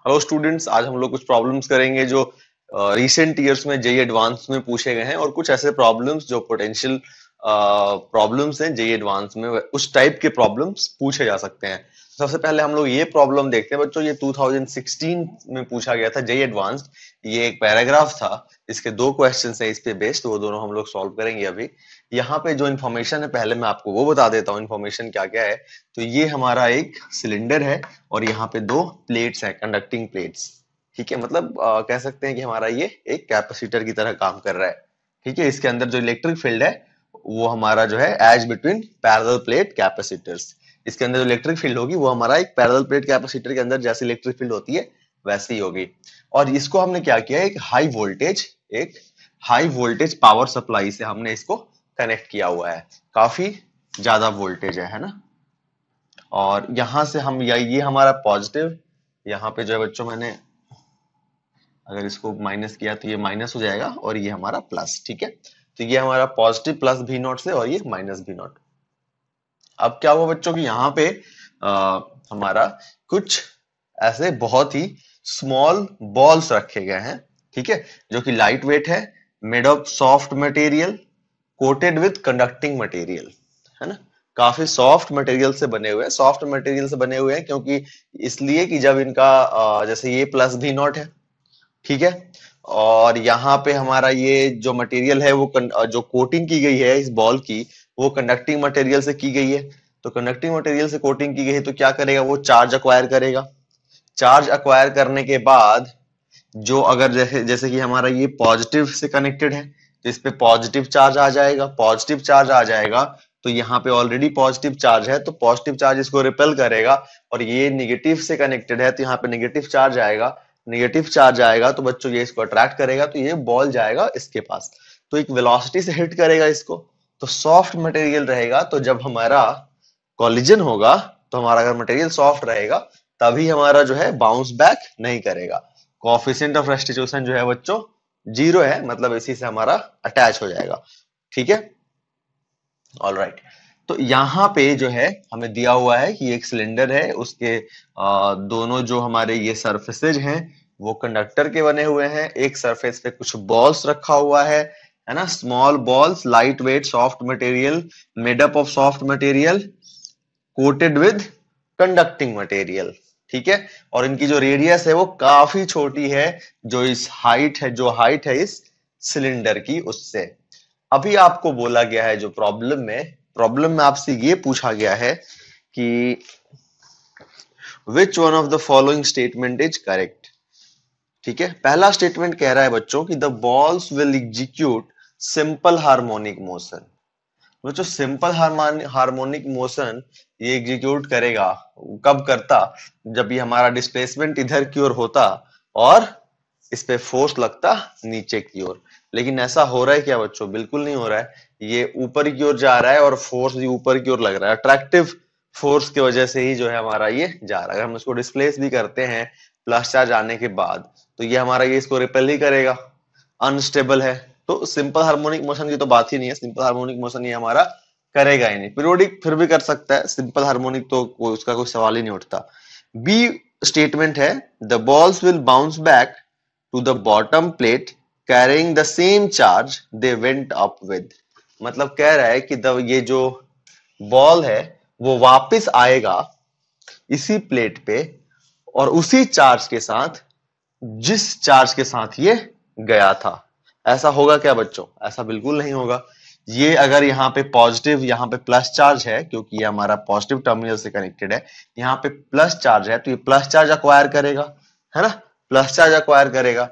Hello students, आज हम लोग कुछ प्रॉब्लम्स करेंगे जो रिसेंट ईयर्स में जेईई एडवांस में पूछे गए हैं और कुछ ऐसे प्रॉब्लम्स जो पोटेंशियल प्रॉब्लम्स हैं जेईई एडवांस में, उस टाइप के प्रॉब्लम्स पूछे जा सकते हैं। सबसे पहले हम लोग ये प्रॉब्लम देखते हैं बच्चों। ये 2016 में पूछा गया था जेईई एडवांस। ये एक पैराग्राफ था, इसके दो क्वेश्चंस हैं इस पे बेस्ड, वो दोनों हम लोग सॉल्व करेंगे अभी। यहाँ पे जो इन्फॉर्मेशन है पहले मैं आपको वो बता देता हूँ इन्फॉर्मेशन क्या क्या है। तो ये हमारा एक सिलेंडर है और यहाँ पे दो प्लेट्स हैं, कंडक्टिंग प्लेट्स। ठीक है, मतलब कह सकते हैं कि हमारा ये एक कैपेसिटर की तरह काम कर रहा है। ठीक है, इसके अंदर जो इलेक्ट्रिक फील्ड है वो हमारा जो है as between parallel plate capacitors. इसके अंदर जो इलेक्ट्रिक फील्ड होगी वो हमारा एक पैरेलल प्लेट कैपेसिटर के अंदर जैसे इलेक्ट्रिक फील्ड होती है वैसी ही होगी। और इसको हमने क्या किया, एक हाई वोल्टेज पावर सप्लाई से हमने इसको कनेक्ट किया हुआ है। काफी ज्यादा वोल्टेज है ना। और यहां से हम ये हमारा पॉजिटिव, यहाँ पे जो है बच्चों मैंने अगर इसको माइनस किया तो ये माइनस हो जाएगा और ये हमारा प्लस। ठीक है, तो ये हमारा पॉजिटिव प्लस भी नॉट से और ये माइनस भी नॉट। अब क्या हुआ बच्चों की यहाँ पे हमारा कुछ ऐसे बहुत ही स्मॉल बॉल्स रखे गए हैं। ठीक है, जो कि लाइट वेट है, made of soft material, coated with conducting material, है ना। काफी सॉफ्ट मटेरियल से बने हुए हैं। सॉफ्ट मटेरियल से बने हुए हैं क्योंकि इसलिए कि जब इनका जैसे ये प्लस भी नॉट है, ठीक है, और यहाँ पे हमारा ये जो मटेरियल है वो जो कोटिंग की गई है इस बॉल की, वो कंडक्टिंग मटेरियल से की गई है। तो कंडक्टिंग मटेरियल से कोटिंग की गई है तो क्या करेगा, वो चार्ज अक्वायर करेगा। चार्ज अक्वायर करने के बाद जो अगर जैसे जैसे कि हमारा ये पॉजिटिव से कनेक्टेड है तो इस पे पॉजिटिव चार्ज आ जाएगा। पॉजिटिव चार्ज आ जाएगा तो यहाँ पे ऑलरेडी पॉजिटिव चार्ज है तो पॉजिटिव चार्ज इसको रिपेल करेगा। और ये निगेटिव से कनेक्टेड है तो यहाँ पे निगेटिव चार्ज आएगा। निगेटिव चार्ज आएगा तो बच्चों ये इसको अट्रैक्ट करेगा तो ये बॉल जाएगा इसके पास, तो एक वेलोसिटी से हिट करेगा इसको। तो सॉफ्ट मटेरियल रहेगा तो जब हमारा कॉलिजन होगा तो हमारा अगर मटेरियल सॉफ्ट रहेगा तभी हमारा जो है बाउंस बैक नहीं करेगा। कोएफिशिएंट ऑफ रेस्टिट्यूशन जो है बच्चों 0 है, मतलब इसी से हमारा अटैच हो जाएगा। ठीक है, ऑल राइट। तो यहाँ पे जो है हमें दिया हुआ है कि एक सिलेंडर है, उसके दोनों जो हमारे ये सरफेसेज हैं वो कंडक्टर के बने हुए हैं। एक सरफेस पे कुछ बॉल्स रखा हुआ है ना, small balls, light weight soft material, made up of soft material, coated with conducting material. ठीक है, और इनकी जो रेडियस है वो काफी छोटी है, जो हाइट है इस सिलेंडर की उससे। अभी आपको बोला गया है जो प्रॉब्लम में आपसे ये पूछा गया है कि which one of the following statement is correct. ठीक है, पहला स्टेटमेंट कह रहा है बच्चों कि the balls will execute simple harmonic motion. बच्चों सिंपल हार्मोनिक मोशन ये एग्जीक्यूट करेगा, कब करता, जब ये हमारा डिस्प्लेसमेंट इधर की ओर होता और इस पे फोर्स लगता नीचे की ओर। लेकिन ऐसा हो रहा है क्या बच्चों, बिल्कुल नहीं हो रहा है। ये ऊपर की ओर जा रहा है और फोर्स भी ऊपर की ओर लग रहा है। अट्रैक्टिव फोर्स की वजह से ही जो है हमारा ये जा रहा है। अगर हम इसको डिस्प्लेस भी करते हैं प्लस चार्ज आने के बाद तो ये हमारा ये इसको रिपेल ही करेगा, अनस्टेबल है। तो सिंपल हार्मोनिक मोशन की तो बात ही नहीं है, सिंपल हार्मोनिक मोशन ये हमारा करेगा ही नहीं। पीरियोडिक फिर भी कर सकता है, सिंपल हार्मोनिक तो उसका कोई सवाल ही नहीं उठता। बी स्टेटमेंट है the balls will bounce back to the bottom plate carrying the same charge they went up with। मतलब कह रहा है कि ये जो बॉल है वो वापस आएगा इसी प्लेट पे और उसी चार्ज के साथ जिस चार्ज के साथ ये गया था। ऐसा होगा क्या बच्चों, ऐसा बिल्कुल नहीं होगा। ये अगर यहाँ पे पॉजिटिव, यहाँ पे प्लस चार्ज है क्योंकि ये हमारा पॉजिटिव टर्मिनल से कनेक्टेड है, यहाँ पे प्लस चार्ज है तो ये प्लस चार्ज अक्वायर करेगा, है ना, प्लस चार्ज अक्वायर करेगा।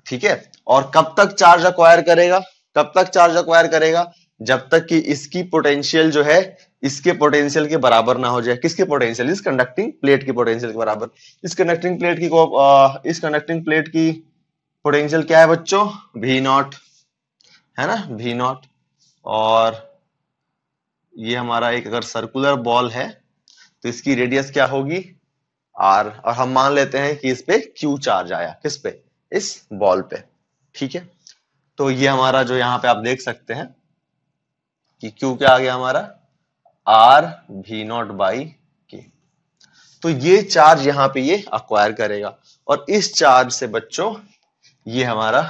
ठीक है, और कब तक चार्ज अक्वायर करेगा, कब तक चार्ज अक्वायर करेगा, जब तक कि इसकी पोटेंशियल जो है इसके पोटेंशियल के बराबर ना हो जाए। किसके पोटेंशियल, इस कंडक्टिंग प्लेट की पोटेंशियल के बराबर। इस कंडक्टिंग प्लेट की पोटेंशियल क्या है बच्चों, भी नॉट, है ना, भी नॉट। और ये हमारा एक अगर सर्कुलर बॉल है तो इसकी रेडियस क्या होगी, आर, और हम मान लेते हैं कि इस पे क्यू चार्ज आया, किस पे, इस बॉल पे। ठीक है, तो ये हमारा जो यहाँ पे आप देख सकते हैं कि क्यू क्या आ गया हमारा, आर भी नॉट बाई के। तो ये चार्ज यहाँ पे ये अक्वायर करेगा और इस चार्ज से बच्चों ये हमारा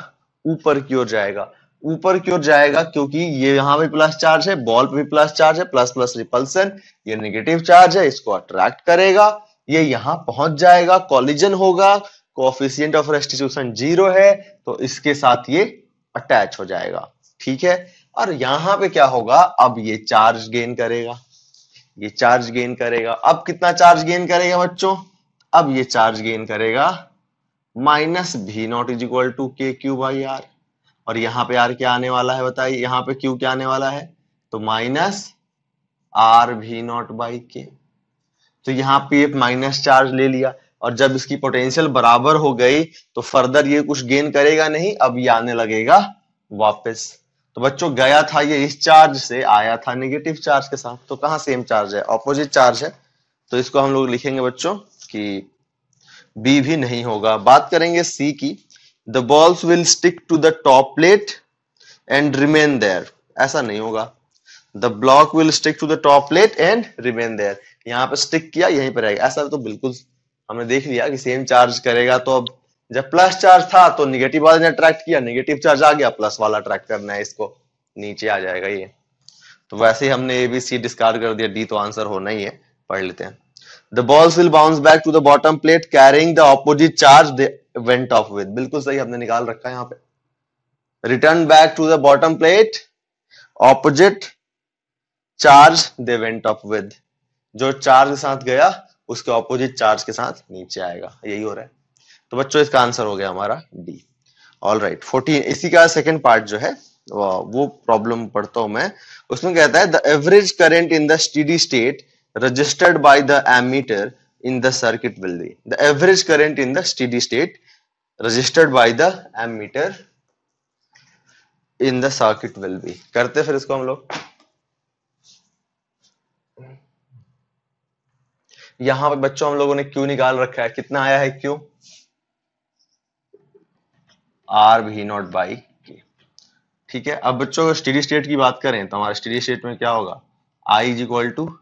ऊपर की ओर जाएगा, ऊपर की ओर जाएगा क्योंकि ये यहाँ पे प्लस चार्ज है, बॉल पे भी प्लस चार्ज है, प्लस प्लस रिपल्सन, ये नेगेटिव चार्ज है, इसको अट्रैक्ट करेगा, ये यहां पहुंच जाएगा, कॉलिजन होगा, कोएफिशिएंट ऑफ रेस्टिट्यूशन 0 है, तो इसके साथ ये अटैच हो जाएगा, ठीक है। और यहां पे क्या होगा, अब ये चार्ज गेन करेगा, ये चार्ज गेन करेगा, अब कितना चार्ज गेन करेगा बच्चों, अब ये चार्ज गेन करेगा माइनस भी नॉट इज इक्वल टू के क्यू बाई आर, और यहाँ पे आर क्या आने वाला है बताइए, यहाँ पे क्यू क्या आने वाला है, तो माइनस आर भी नॉट बाई के। तो यहाँ पे माइनस चार्ज ले लिया, और जब इसकी पोटेंशियल बराबर हो गई तो फर्दर ये कुछ गेन करेगा नहीं, अब ये आने लगेगा वापस। तो बच्चों गया था ये इस चार्ज से, आया था नेगेटिव चार्ज के साथ, तो कहाँ सेम चार्ज है, ऑपोजिट चार्ज है, तो इसको हम लोग लिखेंगे बच्चों कि बी भी नहीं होगा। बात करेंगे सी की, the balls will stick to the top plate and remain there, ऐसा नहीं होगा, the block will stick to the top plate and remain there, यहाँ पे स्टिक किया यहीं पर रहेगा, ऐसा तो बिल्कुल हमने देख लिया कि सेम चार्ज करेगा। तो अब जब प्लस चार्ज था तो निगेटिव वाले ने अट्रैक्ट किया, नेगेटिव चार्ज आ गया, प्लस वाला अट्रैक्ट करना है, इसको नीचे आ जाएगा ये। तो वैसे ही हमने ए बी सी डिस्कार्ड कर दिया, डी तो आंसर होना ही है, पढ़ लेते हैं। The balls will bounce back to the bottom plate carrying the opposite charge they went off with, बिल्कुल सही हमने निकाल रखा है यहाँ पे, return back to the bottom plate opposite charge they went off with, जो चार्ज के साथ गया उसके ऑपोजिट चार्ज के साथ नीचे आएगा, यही हो रहा है। तो बच्चों इसका आंसर हो गया हमारा डी। ऑल राइट, 14 इसी का सेकंड पार्ट जो है वो प्रॉब्लम पढ़ता हूं मैं, उसमें कहता है the average current in the steady state registered by the ammeter in the circuit will be, the average current in the steady state registered by the ammeter in the circuit will be, करते फिर इसको हम लोग, यहां पे बच्चों हम लोगों ने क्यू निकाल रखा है, कितना आया है क्यू, आर भी नॉट बाई के, ठीक है। अब बच्चों स्टेडी स्टेट की बात करें तो हमारा स्टेडी स्टेट में क्या होगा, I is equal to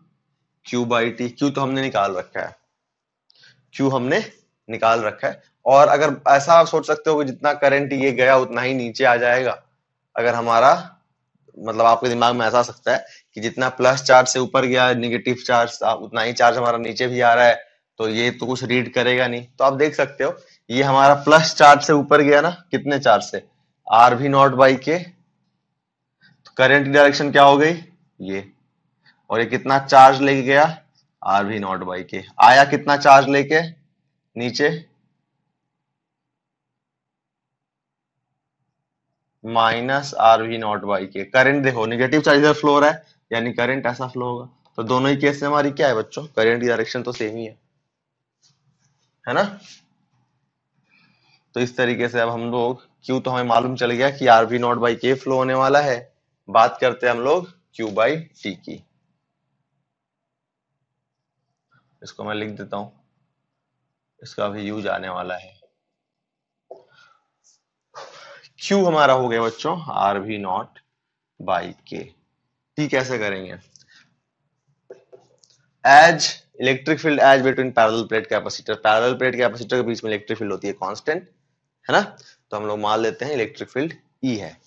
q by t, q तो हमने निकाल रखा है, क्यू हमने निकाल रखा है, और अगर ऐसा आप सोच सकते हो कि जितना करंट ये गया उतना ही नीचे आ जाएगा, अगर हमारा मतलब आपके दिमाग में ऐसा आ सकता है कि जितना प्लस चार्ज से ऊपर गया नेगेटिव चार्ज उतना ही चार्ज हमारा नीचे भी आ रहा है, तो ये तो कुछ रीड करेगा नहीं। तो आप देख सकते हो ये हमारा प्लस चार्ज से ऊपर गया ना, कितने चार्ज से, आर भी नॉट बाई के, तो करंट की डायरेक्शन क्या हो गई ये, और ये कितना चार्ज लेके गया, आर भी नॉट बाई के, आया कितना चार्ज लेके नीचे, माइनस आर भी नॉट बाई के, करंट देखो नेगेटिव चार्ज इधर फ्लो हो रहा है, यानी करंट ऐसा फ्लो होगा, तो दोनों ही केस में हमारी क्या है बच्चों, करंट की डायरेक्शन तो सेम ही है ना। तो इस तरीके से अब हम लोग क्यू तो हमें मालूम चल गया कि आर भी नॉट बाई के फ्लो होने वाला है, बात करते हैं हम लोग क्यू बाई टी की, इसको मैं लिख देता हूं, इसका भी यूज आने वाला है। क्यू हमारा हो गया बच्चों आर भी नॉट बाई के, टी कैसे करेंगे, as electric field as between parallel plate capacitor, parallel plate capacitor के बीच में इलेक्ट्रिक फील्ड होती है कांस्टेंट, है ना, तो हम लोग मान लेते हैं इलेक्ट्रिक फील्ड ई है।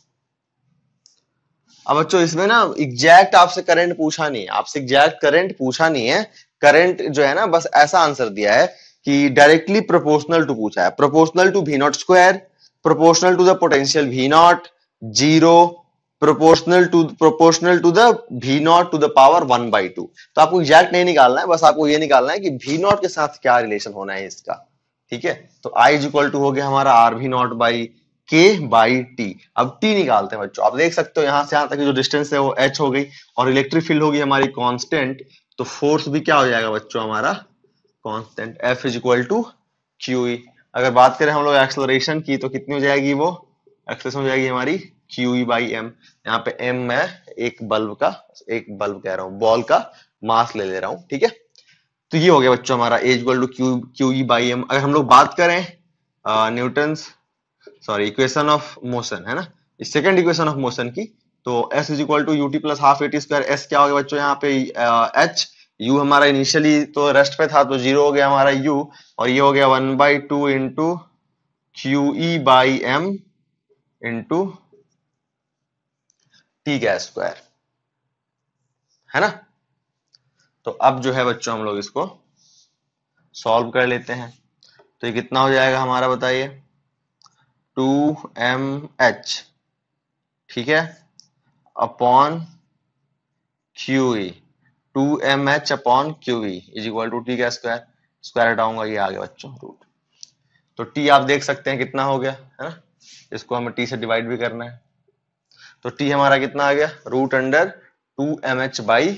अब बच्चों इसमें ना एग्जैक्ट आपसे करंट पूछा नहीं है, आपसे एग्जैक्ट करंट पूछा नहीं है, करंट जो है ना बस ऐसा आंसर दिया है कि डायरेक्टली प्रोपोर्शनल टू पूछा है, proportional to V naught square, proportional to the potential V naught, zero, proportional to the V naught to the power 1/2। तो आपको एग्जैक्ट नहीं निकालना है, बस आपको ये निकालना है कि वी नॉट के साथ क्या रिलेशन होना है इसका, ठीक है। तो आई इज इक्वल टू हो गया हमारा आर वी नॉट बाई के बाई टी। अब टी निकालते हैं बच्चों, आप देख सकते हो यहां से यहां तक की जो डिस्टेंस है वो एच हो गई, और इलेक्ट्रिक फील्ड होगी हमारी कांस्टेंट, तो फोर्स भी क्या हो जाएगा बच्चों हमारा constant, F is equal to Q E. अगर बात करें हम लोग एक्सेलरेशन की तो कितनी हो जाएगी, वो एक्सेलरेशन हो जाएगी हमारी क्यू ई बाई एम, यहाँ पे एम मैं एक बल्ब कह रहा हूँ, बॉल का मास ले रहा हूँ, ठीक है। तो ये हो गया बच्चों हमारा a equal to Q E by m. अगर हम लोग बात करें न्यूटन्स इक्वेशन ऑफ मोशन, है ना, इस सेकंड इक्वेशन ऑफ मोशन की, तो S is equal to UT plus half A T square, S क्या हो गया बच्चों यहाँ पे एच, u हमारा इनिशियली तो रेस्ट पे था तो 0 हो गया हमारा u, और ये हो गया 1/2 into Q E by M into T का स्क्वायर, है ना। तो अब जो है बच्चों हम लोग इसको सॉल्व कर लेते हैं। तो ये कितना हो जाएगा हमारा बताइए, 2mh, ठीक है, upon Q E, 2mh upon Q E is equal to T का स्क्वायर, स्क्वायर हटाऊंगा ये आ गया बच्चों रूट। तो टी आप देख सकते हैं कितना हो गया, है ना, इसको हमें टी से डिवाइड भी करना है। तो टी हमारा कितना आ गया, root under 2mh by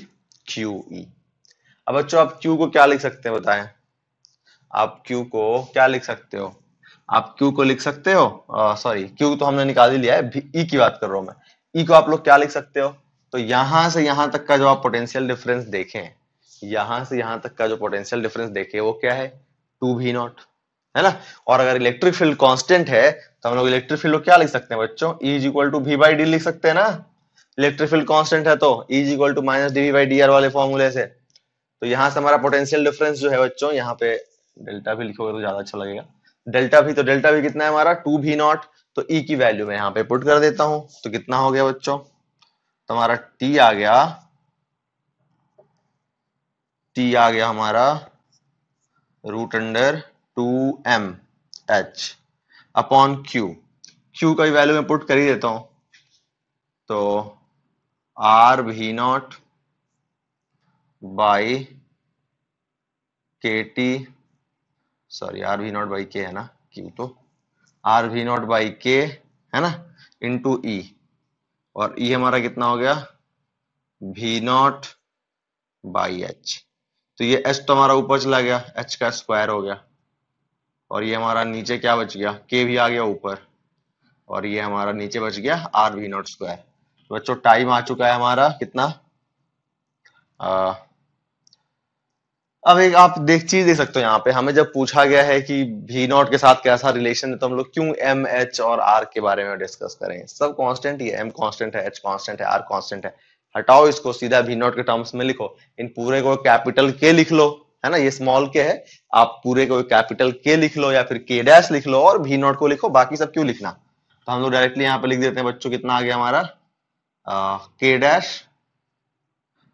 Q E. अब बच्चों आप क्यू को क्या लिख सकते हैं बताएं, आप क्यू को क्या लिख सकते हो, आप क्यू को लिख सकते हो, सॉरी क्यू तो हमने निकाल ही लिया है, ई की बात कर रहा हूं मैं। ई को आप लोग क्या लिख सकते हो, तो यहां से यहां तक का जो आप पोटेंशियल डिफरेंस देखें, यहां से यहां तक का जो पोटेंशियल डिफरेंस देखे वो क्या है, 2v0, है ना। और अगर इलेक्ट्रिक फील्ड कांस्टेंट है तो हम लोग इलेक्ट्रिक फील्ड को क्या लिख सकते हैं बच्चों, E is equal to V by D लिख सकते हैं ना। इलेक्ट्रिक फील्ड कांस्टेंट है तो E is equal to minus D V by D R वाले फॉर्मूले से। तो यहां से हमारा पोटेंशियल डिफरेंस जो है बच्चों, यहाँ पे डेल्टा भी लिखोगे तो ज्यादा अच्छा लगेगा, डेल्टा भी, तो डेल्टा भी कितना है हमारा 2v0। तो E की वैल्यू मैं यहाँ पे पुट कर देता हूं, तो कितना हो गया बच्चों, तो हमारा T आ गया, T आ गया हमारा root under 2mh upon Q, Q का वैल्यू मैं पुट कर ही देता हूं, तो R V naught by K T, sorry R V naught by K है ना, क्यू तो R V naught by K, है ना, इंटू ई, और ई हमारा कितना हो गया, वी नॉट बाई एच। तो ये एच तो हमारा ऊपर चला गया, एच का स्क्वायर हो गया, और ये हमारा नीचे क्या बच गया, के भी आ गया ऊपर, और ये हमारा नीचे बच गया आर वी नॉट स्क्वायर। तो बच्चों टाइम आ चुका है हमारा कितना, अब एक आप चीज देख सकते हो, यहाँ पे हमें जब पूछा गया है कि भी नॉट के साथ कैसा रिलेशन है, तो हम लोग क्यों एम एच और आर के बारे में डिस्कस करेंगे, सब कांस्टेंट ही है, एम कांस्टेंट है, एच कांस्टेंट है, आर कांस्टेंट है। हटाओ इसको, सीधा भी नॉट के टर्म्स में लिखो, इन पूरे को कैपिटल के लिख लो, है ना, ये स्मॉल के है, आप पूरे को कैपिटल के लिख लो या फिर के डैश लिख लो और भी नॉट को लिखो, बाकी सब क्यों लिखना। तो हम लोग डायरेक्टली यहाँ पे लिख देते हैं बच्चों, कितना आ गया हमारा के डैश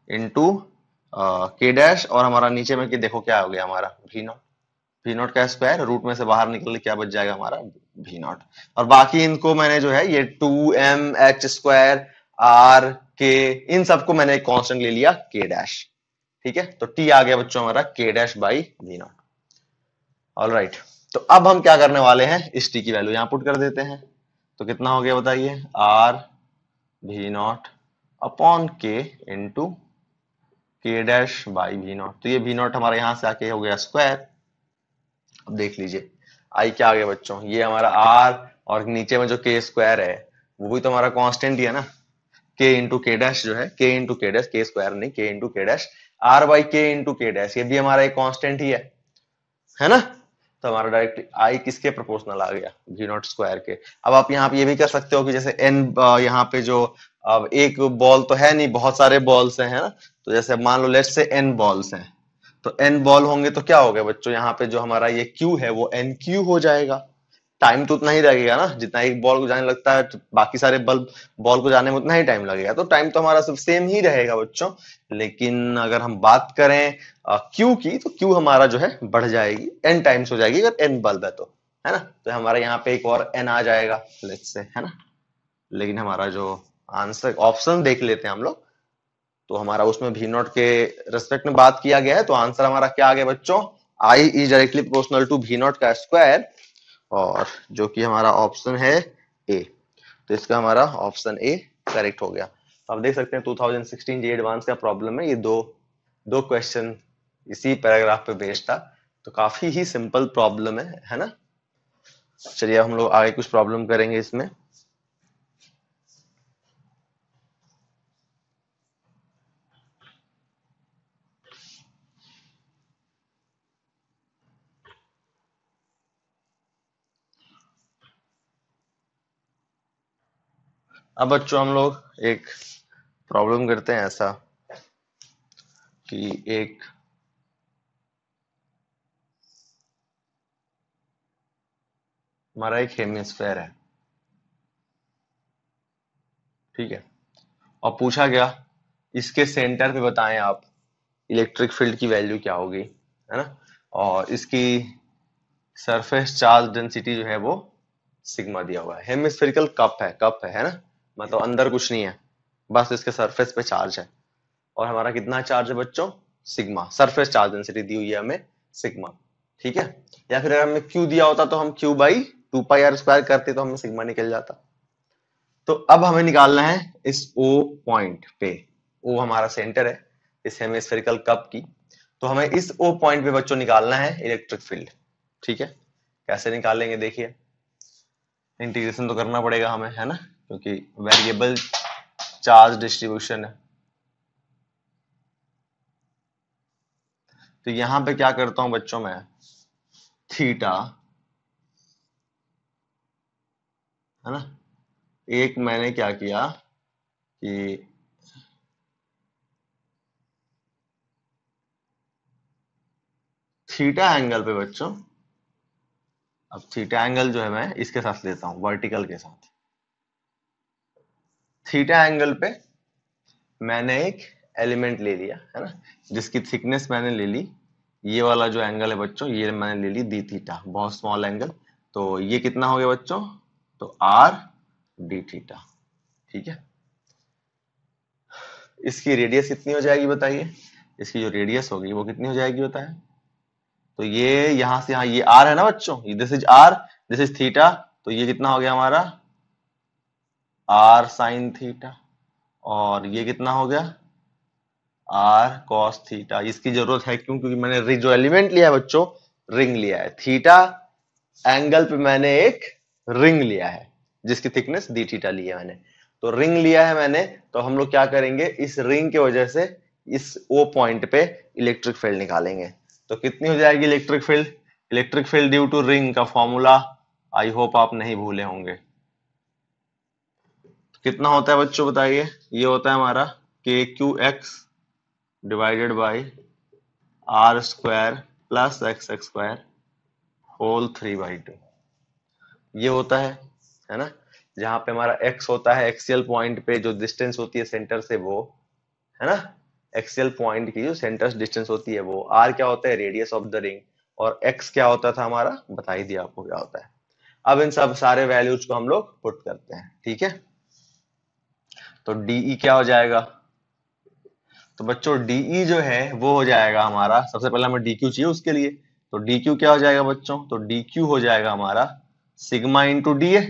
इंटू के डैश, और हमारा नीचे में कि देखो क्या हो गया हमारा भी नॉट, भी नॉट का स्क्वायर, रूट में से बाहर निकल क्या बच जाएगा हमारा भी नॉट। और बाकी इनको मैंने जो है ये 2mh स्क्वायर आर के, इन सबको मैंने एक कांस्टेंट ले लिया के डैश, ठीक है। तो टी आ गया बच्चों हमारा K dash by V naught. All right, तो अब हम क्या करने वाले हैं, इस टी की वैल्यू यहां पुट कर देते हैं। तो कितना हो गया बताइए, आर वी नॉट अपॉन के इंटू के डैश बाई वी नॉट। तो ये वी नॉट हमारे यहां से आके हो गया स्क्वायर। अब देख लीजिए आई क्या आ गया बच्चों, ये हमारा आर, और नीचे में जो के स्क्वायर है वो भी तो हमारा कांस्टेंट ही है ना, के इंटू के डैश जो है, के इंटू के डैश, के स्क्वायर नहीं, के इंटू के डैश, आर बाई के इंटू के डैश, ये भी हमारा एक कांस्टेंट ही है ना। तो हमारा डायरेक्ट आई किसके प्रोपोर्शनल आ गया, जी नॉट स्क्वायर के। अब आप यहाँ पे ये भी कर सकते हो कि जैसे एन, यहाँ पे जो अब एक बॉल तो है नहीं, बहुत सारे बॉल्स हैं, है ना। तो जैसे मान लो लेट्स से एन बॉल्स हैं, तो एन बॉल होंगे तो क्या हो गया बच्चों, यहाँ पे जो हमारा ये क्यू है वो एन क्यू हो जाएगा। टाइम तो उतना ही लगेगा ना, जितना एक बॉल को जाने लगता है तो बाकी सारे बल्ब बॉल को जाने में उतना ही टाइम लगेगा, तो टाइम तो हमारा सब सेम ही रहेगा बच्चों। लेकिन अगर हम बात करें क्यू की, तो क्यू हमारा जो है बढ़ जाएगी, एन टाइम्स हो जाएगी अगर एन बल्ब है तो, है ना। तो हमारा यहाँ पे एक और एन आ जाएगा लेट्स से, है ना। लेकिन हमारा जो आंसर ऑप्शन देख लेते हैं हम लोग, तो हमारा उसमें भी नॉट के रेस्पेक्ट में बात किया गया है, तो आंसर हमारा क्या आ गया बच्चों, I is directly proportional to भी नॉट का स्क्वायर, और जो कि हमारा ऑप्शन है ए। तो इसका हमारा ऑप्शन ए करेक्ट हो गया। तो आप देख सकते हैं 2016 जे एडवांस का प्रॉब्लम है, ये दो दो क्वेश्चन इसी पैराग्राफ पे बेस्ड था, तो काफी ही सिंपल प्रॉब्लम है ना। चलिए हम लोग आगे कुछ प्रॉब्लम करेंगे इसमें। अब बच्चों हम लोग एक प्रॉब्लम करते हैं ऐसा कि एक हमारा एक हेमिस्फेयर है, ठीक है, और पूछा गया इसके सेंटर पे बताएं आप इलेक्ट्रिक फील्ड की वैल्यू क्या होगी, है ना, और इसकी सरफेस चार्ज डेंसिटी जो है वो सिग्मा दिया हुआ है। हेमिस्फेरिकल कप है ना, मतलब अंदर कुछ नहीं है, बस इसके सरफेस पे चार्ज है, और हमारा कितना चार्ज है बच्चों, सिग्मा। सरफेस चार्ज डेंसिटी दी हुई है हमें सिग्मा, ठीक है। या फिर अगर हमें क्यू दिया होता तो हम क्यू बाई 2 पाई r² करते तो हमें सिग्मा निकल जाता। तो अब हमें निकालना है इस O पॉइंट पे, O हमारा सेंटर है इस हेमिस्फेरिकल कप की, तो हमें इस O पॉइंट पे बच्चों निकालना है इलेक्ट्रिक फील्ड, ठीक है। कैसे निकालेंगे देखिए, इंटीग्रेशन तो करना पड़ेगा हमें, है ना, क्योंकि वेरिएबल चार्ज डिस्ट्रीब्यूशन है। तो यहां पे क्या करता हूं बच्चों मैं, थीटा, है ना, एक मैंने क्या किया कि थीटा एंगल पे बच्चों, अब थीटा एंगल जो है मैं इसके साथ लेता हूं, वर्टिकल के साथ। थीटा एंगल पे मैंने एक एलिमेंट ले लिया, है ना, जिसकी थिकनेस मैंने ले ली, ये वाला जो एंगल है बच्चों ये मैंने ले ली डी थीटा, बहुत स्मॉल एंगल। तो ये कितना हो गया बच्चों, तो आर डी थीटा, ठीक है। इसकी रेडियस कितनी हो जाएगी बताइए, इसकी जो रेडियस होगी वो कितनी हो जाएगी बताएं। तो ये यहां से यहां, ये आर है ना बच्चों, this is R, this is theta, तो ये कितना हो गया हमारा आर साइन थीटा, और ये कितना हो गया आर कॉस थीटा। इसकी जरूरत है क्यों, क्योंकि मैंने जो एलिमेंट लिया है बच्चों, रिंग लिया है, थीटा एंगल पे मैंने एक रिंग लिया है जिसकी थिकनेस डी थीटा ली है मैंने। तो रिंग लिया है मैंने, तो हम लोग क्या करेंगे, इस रिंग के वजह से इस ओ पॉइंट पे इलेक्ट्रिक फील्ड निकालेंगे। तो कितनी हो जाएगी electric field, electric field due to ring का फॉर्मूला आई होप आप नहीं भूले होंगे। तो कितना होता है बच्चों बताइए, ये होता है हमारा K Q X divided by R square plus X square whole 3/2, ये होता है ना। जहां पे हमारा x होता है एक्सियल पॉइंट पे जो डिस्टेंस होती है सेंटर से वो, है ना, एक्सियल पॉइंट की जो सेंटर डिस्टेंस होती है वो, r क्या होता है रेडियस ऑफ द रिंग, और x क्या होता था हमारा, बता ही दिया आपको क्या होता है। अब इन सब सारे वैल्यूज को हम लोग पुट करते हैं, ठीक है। तो dE क्या हो जाएगा, तो बच्चों dE जो है वो हो जाएगा हमारा, सबसे पहले हमें dQ चाहिए उसके लिए, तो dQ क्या हो जाएगा बच्चों, तो dQ हो जाएगा हमारा सिग्मा इंटू DA,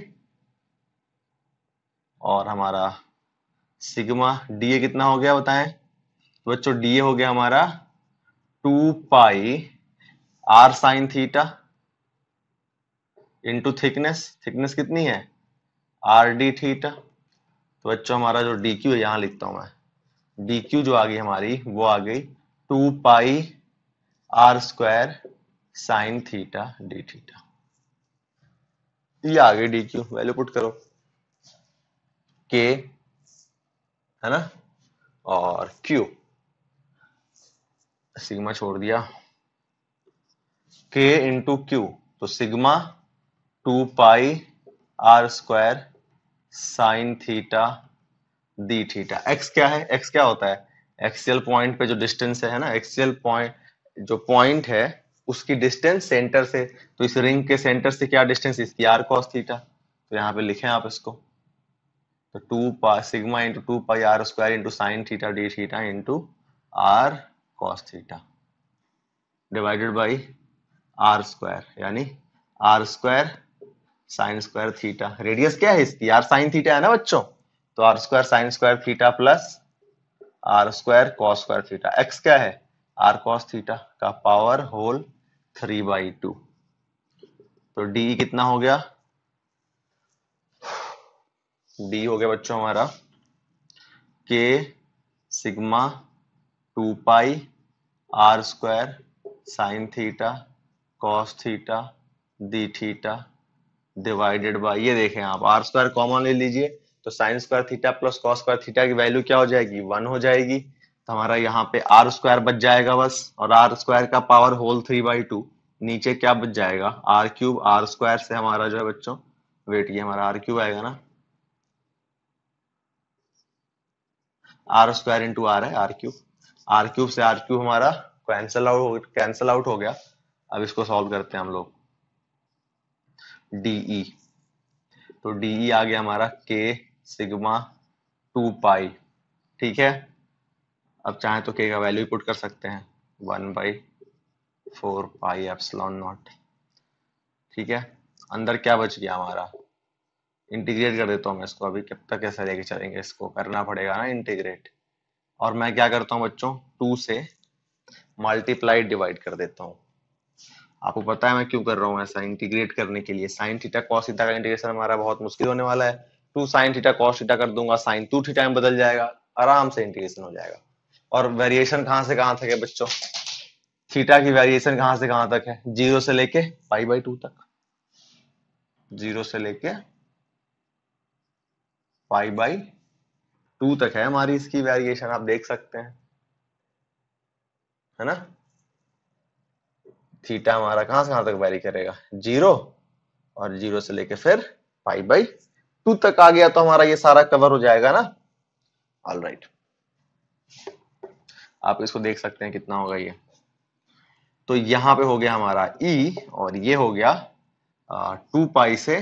और हमारा सिग्मा DA कितना हो गया बताएं, तो बच्चों DA हो गया हमारा 2 पाई r sine theta into thickness, thickness कितनी है आर डी थीटा। तो बच्चों हमारा जो DQ है यहां लिखता हूं मैं, DQ जो आ गई हमारी वो आ गई 2 pi r² sign theta D theta, ये आ गई DQ वैल्यू पुट करो, K, है ना, और Q, सिग्मा छोड़ दिया, K इंटू क्यू, तो sigma 2 pi r² sign theta D theta. X क्या है, एक्स क्या होता है एक्सियल पॉइंट पे जो डिस्टेंस है ना, एक्सियल पॉइंट जो पॉइंट है उसकी डिस्टेंस सेंटर से, तो इस रिंग के सेंटर से क्या डिस्टेंस, इसकी आर कॉस थीटा, तो यहाँ पे लिखें आप इसको, तो 2 pi sigma into 2 pi r² into sine theta D theta into R cos theta divided by r², यानी r² sine square theta, radius क्या है इसकी आर साइन थीटा है ना बच्चों, तो r² sine square theta plus r² cos square theta, x क्या है r कॉस थीटा का पावर होल 3/2। तो d कितना हो गया, d हो गया बच्चों हमारा k sigma 2 pi r² sine theta cos theta D theta divided by, ये देखें आप r² कॉमन ले लीजिए, तो sine square theta plus cos square theta की वैल्यू क्या हो जाएगी 1 हो जाएगी, तो हमारा यहाँ पे आर स्क्वायर बच जाएगा बस, और आर स्क्वायर का पावर होल 3/2। नीचे क्या बच जाएगा, आर क्यूब। आर स्क्वायर से हमारा जो है बच्चों, वेट ये हमारा आर क्यूब आएगा ना, आर स्क्वायर इंटू आर है, आर क्यूब। आर क्यूब से आर क्यूब हमारा कैंसल आउट हो गया। अब इसको सॉल्व करते हैं हम लोग। डीई, तो डीई आ गया हमारा के सिग्मा 2 पाई। ठीक है, अब चाहे तो के का वैल्यू पुट कर सकते हैं, 1/4 पाई एप्सिलॉन नॉट। ठीक है, अंदर क्या बच गया हमारा, इंटीग्रेट कर देता हूँ मैं इसको। अभी कब तक ऐसा लेके चलेंगे, इसको करना पड़ेगा ना इंटीग्रेट। और मैं क्या करता हूँ बच्चों, 2 से मल्टीप्लाई डिवाइड कर देता हूँ। आपको पता है मैं क्यों कर रहा हूँ ऐसा, इंटीग्रेट करने के लिए। साइन थीटा कॉस थीटा का इंटीग्रेशन हमारा बहुत मुश्किल होने वाला है। 2 साइन थीटा कॉस थीटा कर दूंगा, साइन 2 थीटा में बदल जाएगा, आराम से इंटीग्रेशन हो जाएगा। और वेरिएशन कहां से कहां तक है बच्चों, थीटा की वेरिएशन कहां से कहां तक है, 0 से लेके पाई/2 तक। 0 से लेके पाई/2 तक है हमारी इसकी वेरिएशन, आप देख सकते हैं, है ना। थीटा हमारा कहां से कहां तक वेरी करेगा, 0, और 0 से लेके फिर पाई/2 तक आ गया, तो हमारा ये सारा कवर हो जाएगा ना। ऑल राइट, आप इसको देख सकते हैं कितना होगा ये। तो यहां पे हो गया हमारा ई, और ये हो गया 2 पाई से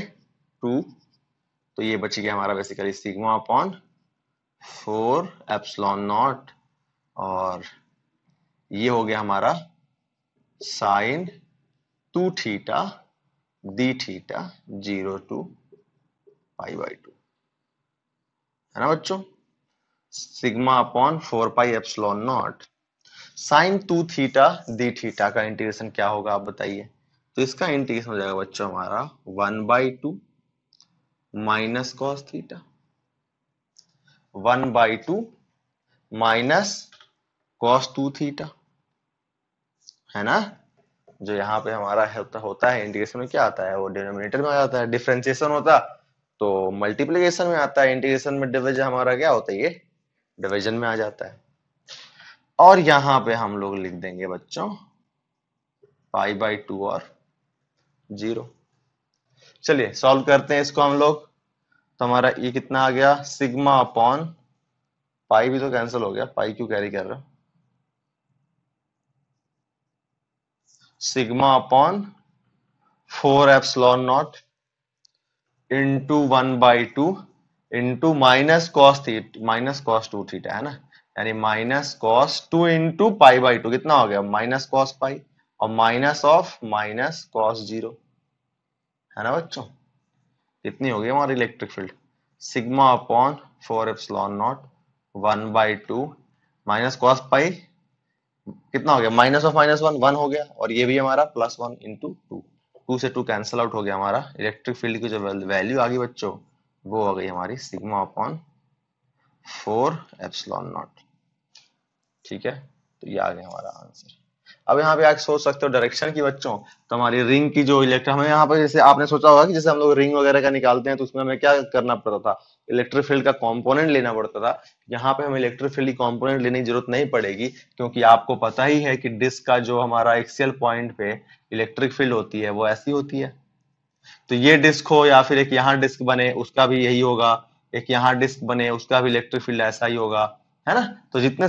2। तो ये बच गया हमारा basically sigma upon 4 epsilon naught, और ये हो गया हमारा sine 2 theta D theta 0 to पाई/2, है ना बच्चों। सिग्मा अपॉन 4 पाई/एप्सिलॉन naught sine 2 theta D theta का इंटीग्रेशन क्या होगा आप बताइए। तो इसका इंटीग्रेशन हो जाएगा बच्चों हमारा 1/2 minus cos theta, 1/2 minus cos 2 theta, है ना। जो यहाँ पे हमारा होता है इंटीग्रेशन में क्या आता है, वो डिनोमिनेटर में आ जाता है। डिफरेंशिएशन होता तो मल्टीप्लिकेशन में आता है, इंटीग्रेशन में डिवीजन हमारा क्या होता है, ये डिवीजन में आ जाता है। और यहाँ पे हम लोग लिख देंगे बच्चों पाई/2 और 0। चलिए सॉल्व करते हैं इसको हम लोग। तो हमारा ये कितना आ गया, सिग्मा अपॉन पाई भी तो कैंसिल हो गया, पाई क्यों कैरी कर रहा हूं, sigma upon 4 epsilon not into 1/2 into minus cos 2 theta, है ना। यानी माइनस कॉस 2 इंटू पाई/2 कितना हो गया, माइनस कॉस पाई, और माइनस ऑफ माइनस कॉस 0, है ना बच्चों। कितनी होगी हमारी electric field, sigma upon 4 epsilon not 1/2 minus cos pi, कितना हो गया, माइनस ऑफ -1 हो गया, और ये भी हमारा +1 इंटू 2। 2 से 2 कैंसिल आउट हो गया, हमारा इलेक्ट्रिक फील्ड की जो वैल्यू आ गई बच्चों, वो हो गई हमारी सिग्मा अपॉन 4 एप्सिलॉन नॉट। ठीक है, तो ये आ गया हमारा आंसर। अब यहाँ पे आप सोच सकते हो डायरेक्शन की बच्चों, तो हमारी रिंग की जो इलेक्ट्रिक, हमें यहाँ पे जैसे आपने सोचा होगा कि जैसे हम लोग रिंग वगैरह का निकालते हैं तो उसमें हमें क्या करना पड़ता था, इलेक्ट्रिक फील्ड का कंपोनेंट लेना पड़ता था। यहाँ पे हमें इलेक्ट्रिक फील्ड की कंपोनेंट लेने की जरूरत नहीं पड़ेगी, क्योंकि आपको पता ही है कि डिस्क का जो हमारा एक्सियल पॉइंट पे इलेक्ट्रिक फील्ड होती है वो ऐसी होती है। तो ये डिस्क हो या फिर एक यहाँ डिस्क बने उसका भी यही होगा, एक यहाँ डिस्क बने उसका भी इलेक्ट्रिक फील्ड ऐसा ही होगा, है ना। तो जितने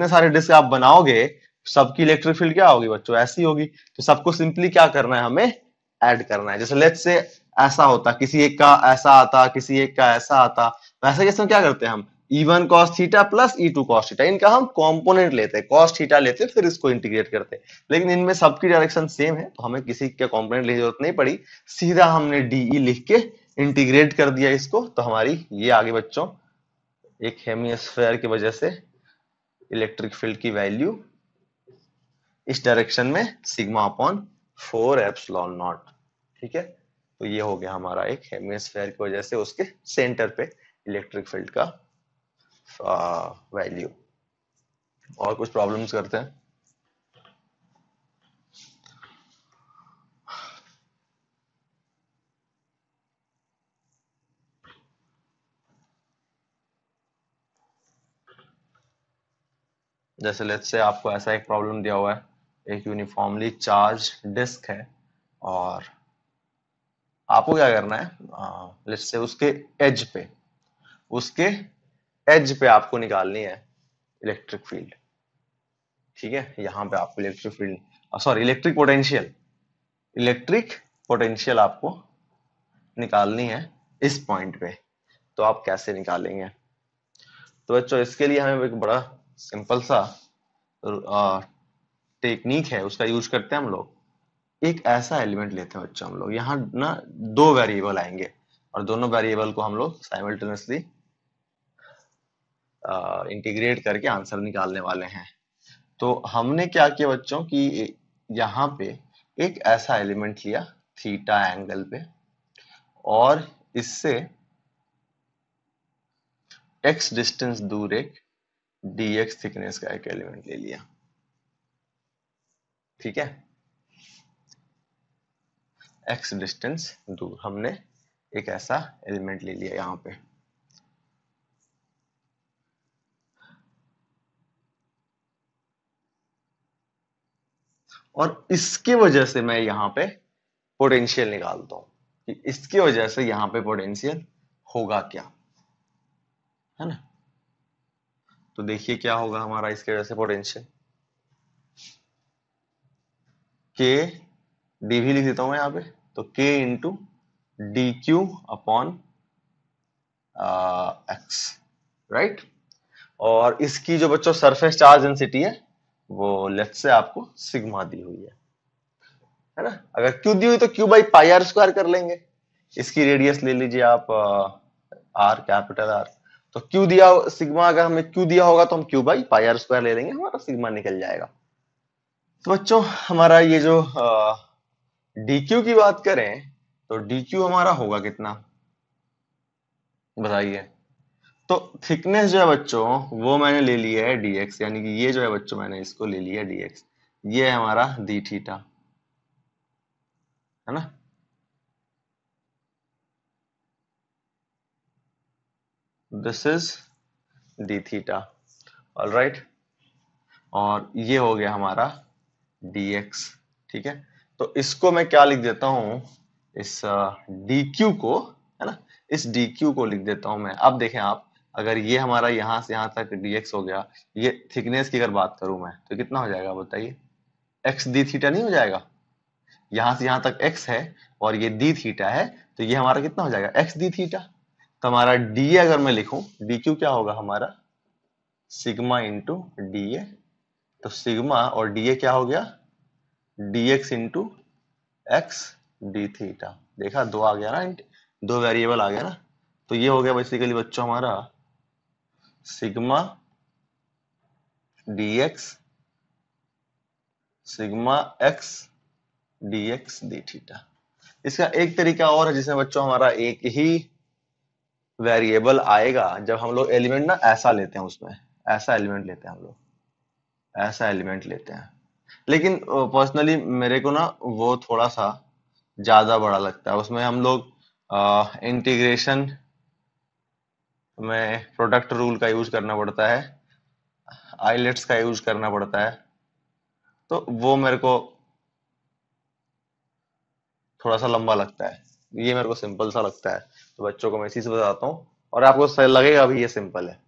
सारे डिस्क आप बनाओगे सबकी इलेक्ट्रिक फील्ड क्या होगी बच्चों, ऐसी होगी। तो सबको सिंपली क्या करना है, हमें ऐड करना है। जैसे लेट्स से ऐसा होता, किसी एक का ऐसा आता, किसी एक का ऐसा आता, वैसे केस में क्या करते हैं हम, E1 cos theta plus E2 cos theta, इनका हम कंपोनेंट लेते हैं, cos थीटा लेते हैं, फिर इसको इंटीग्रेट करते हैं। लेकिन इनमें सबकी डायरेक्शन सेम है, तो हमें किसी का कंपोनेंट लेने की जरूरत नहीं पड़ी, सीधा हमने डीई लिख के इंटीग्रेट कर दिया इसको। तो हमारी ये आगे बच्चों एक हेमिस्फेयर की वजह से इलेक्ट्रिक फील्ड की वैल्यू इस डायरेक्शन में सिग्मा अपॉन 4 एप्सिलॉन नॉट। ठीक है, तो ये हो गया हमारा एक हेमिस्फेयर की वजह से उसके सेंटर पे इलेक्ट्रिक फील्ड का वैल्यू। और कुछ प्रॉब्लम्स करते हैं। जैसे लेट्स से आपको ऐसा एक प्रॉब्लम दिया हुआ है, एक यूनिफॉर्मली चार्ज डिस्क है और आपको क्या करना है, लेट्स से उसके एज पे आपको निकालनी है इलेक्ट्रिक फील्ड। ठीक है, यहाँ पे आपको electric field, sorry electric potential आपको निकालनी है इस पॉइंट पे। तो आप कैसे निकालेंगे? तो बच्चों इसके लिए हमें एक बड़ा सिंपल सा टेक्निक है, उसका यूज करते हैं हम लोग। एक ऐसा एलिमेंट लेते हैं बच्चों हम लोग, यहाँ ना दो वेरिएबल आएंगे और दोनों वेरिएबल को हम लोग साइमल्टेनियसली इंटीग्रेट करके आंसर निकालने वाले हैं। तो हमने क्या किया बच्चों कि यहाँ पे एक ऐसा एलिमेंट लिया थीटा एंगल पे और इससे x डिस्टेंस दूर एक dx थिकनेस का एक एलिमेंट ले लिया। ठीक है, x डिस्टेंस दूर हमने एक ऐसा एलिमेंट ले लिया यहाँ पे। और इसकी वजह से मैं यहाँ पे पोटेंशियल निकालता हूं कि इसकी वजह से यहाँ पे पोटेंशियल होगा क्या, है ना। तो देखिए क्या होगा हमारा इसकी वजह से पोटेंशियल, के डी भी लिख देता हूं मैं यहाँ पे, तो के into D Q upon x, right. और इसकी जो बच्चों सरफेस चार्ज डेंसिटी है वो लेफ्ट से आपको सिग्मा दी हुई है ना। अगर क्यू दी हुई तो Q by pi R square कर लेंगे। इसकी रेडियस ले लीजिए आप आर, कैपिटल आर। तो क्यू दिया सिग्मा, अगर हमें क्यू दिया होगा तो हम Q by pi R square ले लेंगे, हमारा सिग्मा निकल जाएगा। तो बच्चों हमारा ये जो डी क्यू की बात करें तो डी क्यू हमारा होगा कितना बताइए। तो थिकनेस जो है बच्चों वो मैंने ले लिया है dx, यानी कि ये जो है बच्चों मैंने इसको ले लिया है dx, ये है हमारा डी थीटा, है ना। This is D theta, alright. और ये हो गया हमारा dx। ठीक है, तो इसको मैं क्या लिख देता हूं, इस dq को, है ना, इस dq को लिख देता हूं मैं। अब देखें आप, अगर ये हमारा यहां से यहां तक dx हो गया, ये थिकनेस की अगर बात करूं मैं तो कितना हो जाएगा बताइए, x d थीटा नहीं हो जाएगा। यहां से यहां तक x है और ये d थीटा है, तो ये हमारा कितना हो जाएगा x d थीटा। तो हमारा d अगर मैं लिखूं, dq क्या होगा हमारा सिग्मा इंटू डी ए। तो सिग्मा और डी ए क्या हो गया dx into x D theta. देखा, दो आ गया ना, दो वेरिएबल आ गया ना। तो ये हो गया बेसिकली बच्चों हमारा sigma dx sigma x dx D theta. इसका एक तरीका और है जिसमें बच्चों हमारा एक ही वेरिएबल आएगा जब हम लोग एलिमेंट ना ऐसा लेते हैं, उसमें ऐसा एलिमेंट लेते हैं हम लोग, ऐसा एलिमेंट लेते हैं। लेकिन पर्सनली मेरे को ना वो थोड़ा सा ज्यादा बड़ा लगता है। उसमें हम लोग इंटीग्रेशन में प्रोडक्ट रूल का यूज करना पड़ता है, आइलेट्स का यूज करना पड़ता है, तो वो मेरे को थोड़ा सा लंबा लगता है। ये मेरे को सिंपल सा लगता है, तो बच्चों को मैं इसी से बताता हूँ और आपको सही लगेगा भी ये सिंपल है।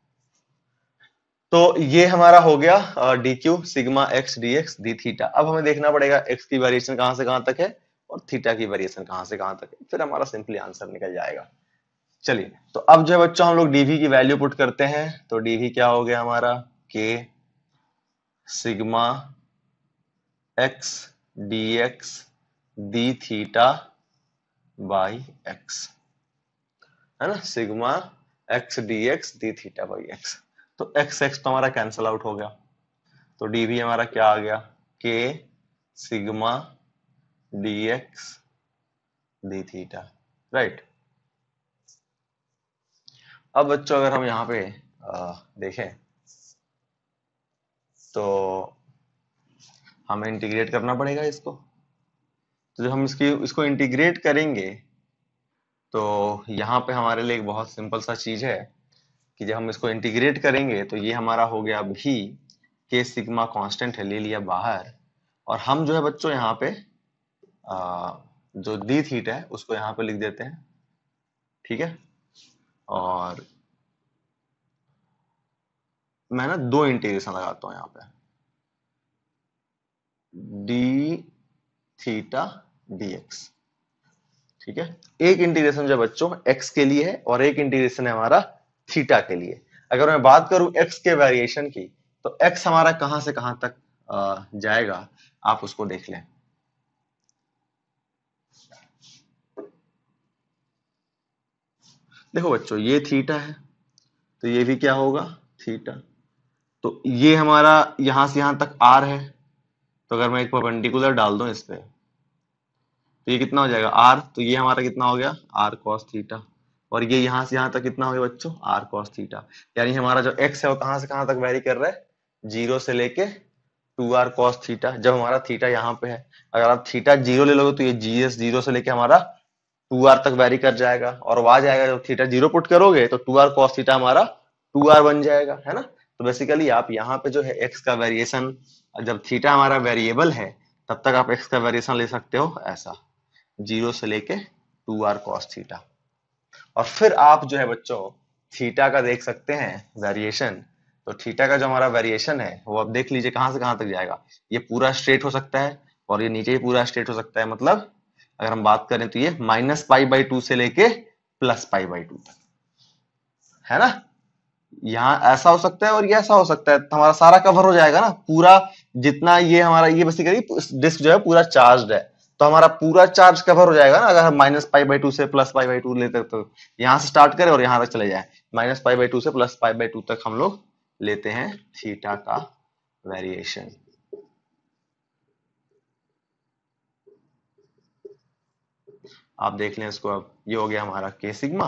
तो ये हमारा हो गया D Q sigma x D x D theta. अब हमें देखना पड़ेगा एक्स की वेरिएशन कहां से कहां तक है और थीटा की वेरिएशन कहां से कहां तक है, फिर हमारा सिंपली आंसर निकल जाएगा। चलिए, तो अब जो बच्चों हम लोग डीवी की वैल्यू पुट करते हैं, तो डीवी क्या हो गया हमारा के sigma x D x D theta by x, है ना, sigma x D x D theta by x. तो एक्स एक्स तो हमारा कैंसल आउट हो गया, तो डीवी हमारा क्या आ गया के sigma D x D theta, right. अब बच्चों अगर हम यहाँ पे देखें तो हमें इंटीग्रेट करना पड़ेगा इसको। तो जब हम इसको इंटीग्रेट करेंगे तो यहाँ पे हमारे लिए एक बहुत सिंपल सा चीज है कि जब हम इसको इंटीग्रेट करेंगे तो ये हमारा हो गया भी के सिग्मा कांस्टेंट है, ले लिया बाहर, और हम जो है बच्चों यहाँ पे जो डी थीटा है उसको यहाँ पे लिख देते हैं, ठीक है। और मैं ना दो इंटीग्रेशन लगाता हूँ यहाँ पे, डी थीटा डी एक्स, ठीक है। एक इंटीग्रेशन जो बच्चों x के लिए है और एक इंटीग्रेशन है हमारा थीटा के लिए। अगर मैं बात करूं x के वेरिएशन की, तो x हमारा कहां से कहां तक जाएगा, आप उसको देख लें। देखो बच्चों, ये थीटा है तो ये भी क्या होगा, थीटा। तो ये हमारा यहां से यहां तक r है, तो अगर मैं एक परपेंडिकुलर डाल दूं इस पे, तो ये कितना हो जाएगा r, तो ये हमारा कितना हो गया r cos थीटा, और ये यहां से यहां तक कितना हो गया बच्चों, r cos थीटा। यानी हमारा जो x है वो कहां से कहां तक वेरी कर रहा है, 0 से लेके 2r cos थीटा। जब हमारा थीटा यहाँ पे है, अगर आप थीटा 0 ले लोगे तो ये जीएस 0 से लेके हमारा 2r तक वेरी कर जाएगा, और वहां जाएगा जब थीटा 0 पुट करोगे तो 2r cos थीटा हमारा 2r बन जाएगा, है ना। तो बेसिकली आप यहाँ पे जो है x का वेरिएशन, जब थीटा हमारा वेरिएबल है तब तक आप x का वेरिएशन ले सकते हो ऐसा, 0 से लेके 2r cos थीटा। और फिर आप जो है बच्चों थीटा का देख सकते हैं वेरिएशन। तो थीटा का जो हमारा वेरिएशन है वो आप देख लीजिए कहां से कहां तक जाएगा। ये पूरा स्ट्रेट हो सकता है और ये नीचे ही पूरा स्ट्रेट हो सकता है, मतलब अगर हम बात करें तो ये -π/2 से लेके +π/2 तक, है ना। यहाँ ऐसा हो सकता है और ये ऐसा हो सकता है, तो हमारा सारा कवर हो जाएगा ना पूरा। जितना ये हमारा ये बेसिकली डिस्क जो है पूरा चार्ज है, तो हमारा पूरा चार्ज कवर हो जाएगा ना। अगर हम -π/2 से +π/2 लेते तो यहाँ से स्टार्ट करें और यहाँ तक चले जाए, -π/2 से +π/2 तक हम लोग लेते हैं थीटा का वेरिएशन। आप देख लें इसको, अब ये हो गया हमारा के सिग्मा।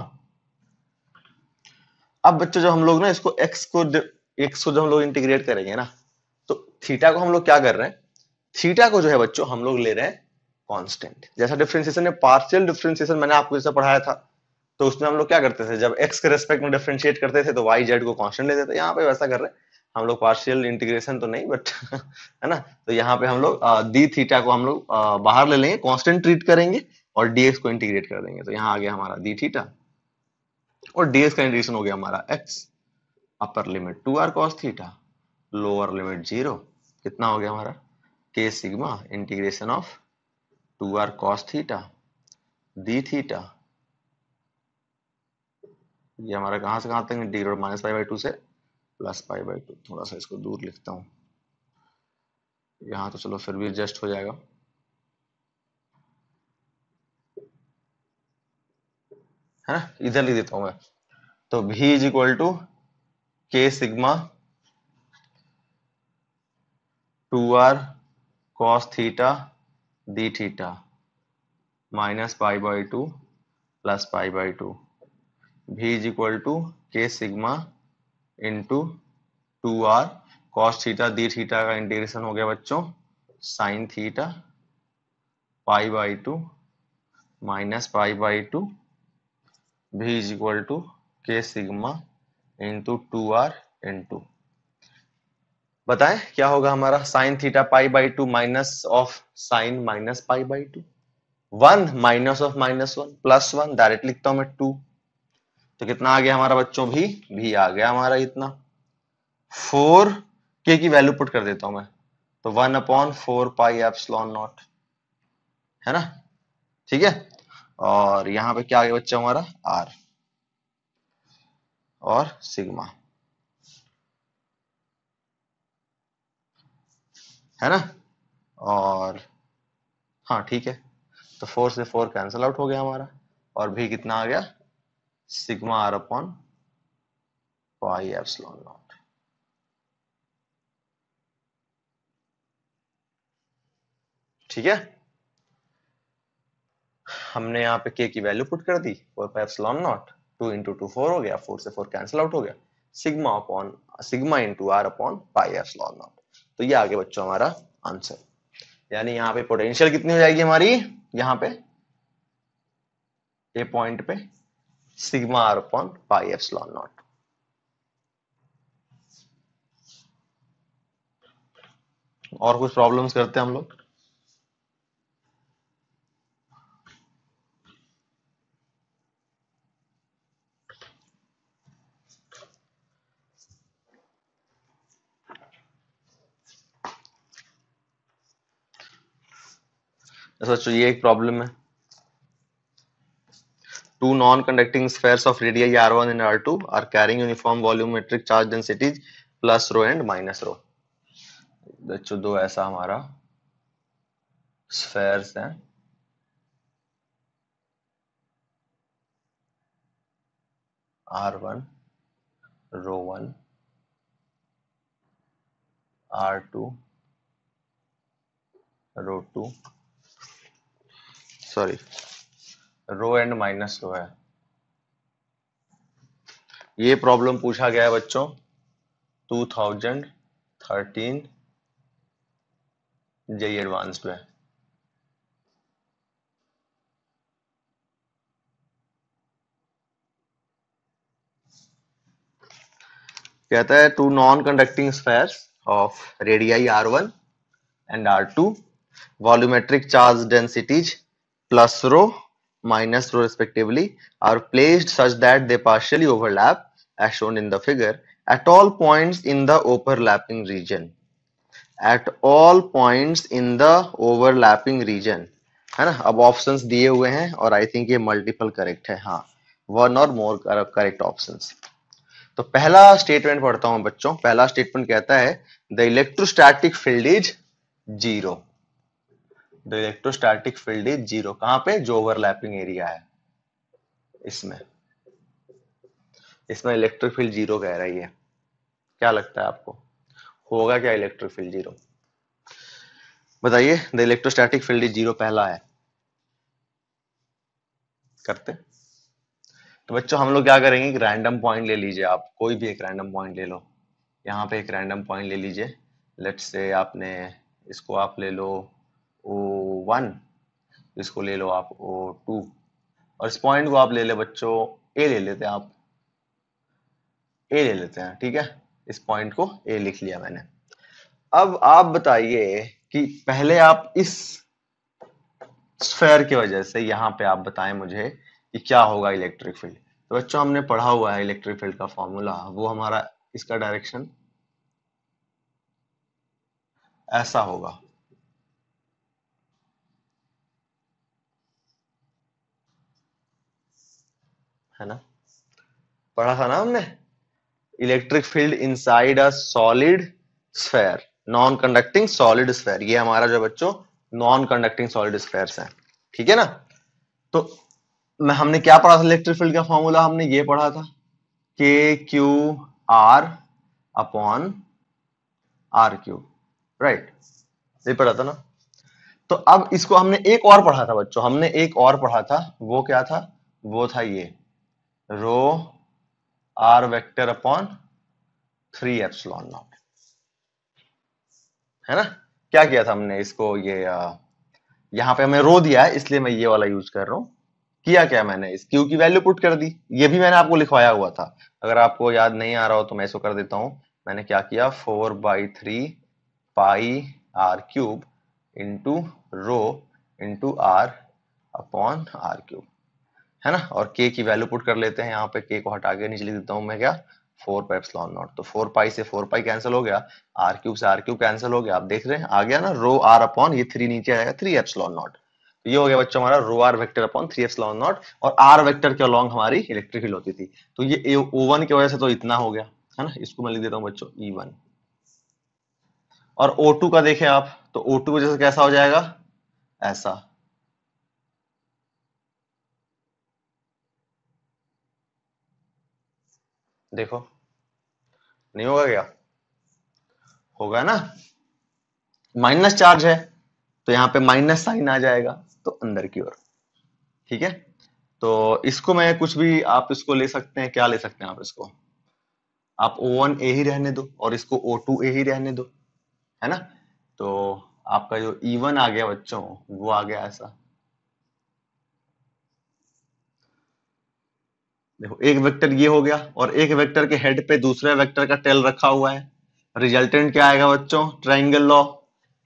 अब बच्चों जब हम लोग ना इसको x को जब हम लोग इंटीग्रेट करेंगे ना, तो थीटा को हम लोग क्या कर रहे हैं, थीटा को जो है बच्चों हम लोग ले रहे हैं कांस्टेंट। जैसा डिफरेंशिएशन में पार्शियल डिफरेंशिएशन मैंने आपको जैसा पढ़ाया था, तो उसमें हम लोग क्या करते थे, जब x के रेस्पेक्ट में डिफरेंशिएट करते थे तो y z को कांस्टेंट लेते थे। यहाँ पे वैसा कर रहे हैं हम लोग, पार्शियल इंटीग्रेशन तो नहीं बट है ना। तो यहाँ पे हम लोग डी थीटा को हम लोग बाहर ले लेंगे, कांस्टेंट ट्रीट करेंगे और dx को इंटीग्रेट कर देंगे। तो यहाँ आ गया हमारा डी थीटा, और dx का इंटीग्रेशन हो गया हमारा x, upper limit 2r cos theta, lower limit 0, कितना हो गया हमारा k sigma integration of 2r cos theta D theta. ये हमारा कहां से कहां तक इंटीग्रेट, -π/2 से +π/2। थोड़ा सा इसको दूर लिखता हूं, यहाँ तो चलो फिर भी एडजस्ट हो जाएगा, है ना। इधर लिख देता हूं मैं, तो v is equal to k sigma 2r cos theta D theta -π/2 +π/2। v is equal to k sigma into 2r cos theta D theta का इंटीग्रेशन हो गया बच्चों sin theta π/2 -π/2। v is equal to k sigma into 2r into, बताएं क्या होगा हमारा sin theta π/2 minus of sin -π/2, 1 minus of -1 +1, direct लिखता हूं मैं 2। तो कितना आ गया हमारा बच्चों, भी आ गया हमारा इतना 4, के की वैल्यू पुट कर देता हूं मैं, तो 1/4πε0, है ना, ठीक है। और यहाँ पे क्या आ गया बच्चा हमारा r और सिग्मा, है ना। और हाँ ठीक है, तो 4 से 4 कैंसिल आउट हो गया हमारा, और भी कितना आ गया सिग्मा r/πε0, ठीक है। हमने यहाँ पे k की वैल्यू पुट कर दी 4πε0, 2 इंटू 2 4 हो गया, 4 से 4 कैंसिल आउट हो गया, सिग्मा इंटू r/πε0। तो ये आगे बच्चों हमारा आंसर। यानी यहाँ पे पोटेंशियल कितनी हो जाएगी हमारी, यहाँ पे ए पॉइंट पे सिग्मा r/πε0। और कुछ प्रॉब्लम्स करते हैं हम लोग। बच्चों ये एक प्रॉब्लम है। Two non-conducting spheres of radii r1 and r2 are carrying uniform volumetric charge densities plus rho and minus rho। बच्चों दो ऐसा हमारा स्फेयर्स हैं, r1 ρ1 r2 ρ2 sorry rho and minus rho है। ये प्रॉब्लम पूछा गया है बच्चों 2013 जेई एडवांस्ड में। कहता है two non conducting spheres of radii r1 and r2 volumetric charge densities plus rho minus rho respectively are placed such that they partially overlap as shown in the figure at all points in the overlapping region। at all points in the overlapping region है ना। अब options दिए हुए हैं और I think ये multiple correct है। हाँ, वन और मोर करेक्ट ऑप्शंस। तो पहला स्टेटमेंट पढ़ता हूं बच्चों। पहला स्टेटमेंट कहता है the electrostatic field is zero. The electrostatic field is zero. कहां पे? जो ओवरलैपिंग एरिया है इसमें इसमें इलेक्ट्रिक फील्ड जीरो कह रही है। क्या लगता है आपको होगा क्या इलेक्ट्रिक फील्ड जीरो? बताइए। The electrostatic field is zero पहला है। करते। तो बच्चों हम लोग क्या करेंगे, एक रैंडम पॉइंट ले लीजिए। आप कोई भी एक रैंडम पॉइंट ले लो। यहाँ पे एक रैंडम पॉइंट ले लीजिए। लेट्स से आपने इसको आप ले लो O1, इसको ले लो आप O2 और इस पॉइंट को आप ले ले बच्चों ए ले लेते हैं। आप ए ले लेते हैं, ठीक है। इस पॉइंट को ए लिख लिया मैंने। अब आप बताइए कि पहले आप इस स्फेयर की वजह से यहाँ पे आप बताएं मुझे कि क्या होगा इलेक्ट्रिक फील्ड। तो बच्चों हमने पढ़ा हुआ है इलेक्ट्रिक फील्ड का फॉर्मूला, वो हमारा इसका डायरेक्शन ऐसा होगा, है ना। पढ़ा था ना हमने, electric field inside a solid sphere, non conducting solid sphere. ये हमारा जो बच्चों नॉन कंडक्टिंग सॉलिड स्फेयर्स है, ठीक है ना। तो हमने क्या पढ़ा था इलेक्ट्रिक फील्ड का फॉर्मूला? हमने ये पढ़ा था K Q R upon are cube, right. ये पढ़ा था ना। तो अब इसको हमने एक और पढ़ा था बच्चों, हमने एक और पढ़ा था। वो क्या था? वो था ये rho r vector upon 3 epsilon naught, है ना। क्या किया था हमने इसको, ये यहाँ पे हमें रो दिया है इसलिए मैं ये वाला यूज कर रहा हूं। किया क्या मैंने, इस क्यू की वैल्यू पुट कर दी। ये भी मैंने आपको लिखवाया हुआ था, अगर आपको याद नहीं आ रहा हो तो मैं इसको कर देता हूं। मैंने क्या किया, 4/3 pi are cube into rho into r upon are cube, है ना। और के की वैल्यू पुट कर लेते हैं। यहाँ पे के को हटा के नीचे लिख देता हूं मैं क्या, 4 पाई एप्सिलॉन नॉट। तो 4 पाई से 4 पाई कैंसिल हो गया, आर क्यूब से आर क्यूब कैंसिल हो गया। आप देख रहे हैं आ गया ना, रो आर अपॉन ये 3 नीचे आएगा 3 एप्सिलॉन नॉट। तो ये हो गया बच्चों हमारा rho r vector upon 3 epsilon naught. और आर वेक्टर के अलॉन्ग हमारी इलेक्ट्रिक फील्ड होती थी। तो ये O1 की वजह से तो इतना हो गया, है ना। इसको मैं लिख देता हूँ बच्चों E1। और O2 का देखें आप, तो O2 की वजह से कैसा हो जाएगा, ऐसा। देखो नहीं होगा क्या, होगा ना। माइनस चार्ज है तो यहाँ पे माइनस साइन आ जाएगा, तो अंदर की ओर, ठीक है। तो इसको मैं कुछ भी आप इसको ले सकते हैं। क्या ले सकते हैं आप इसको, आप O1 ए ही रहने दो और इसको O2 ए ही रहने दो, है ना। तो आपका जो E1 आ गया बच्चों, वो आ गया ऐसा। देखो एक वेक्टर ये हो गया और एक वेक्टर के हेड पे दूसरे वेक्टर का टेल रखा हुआ है। रिजल्टेंट क्या आएगा बच्चों, triangle law.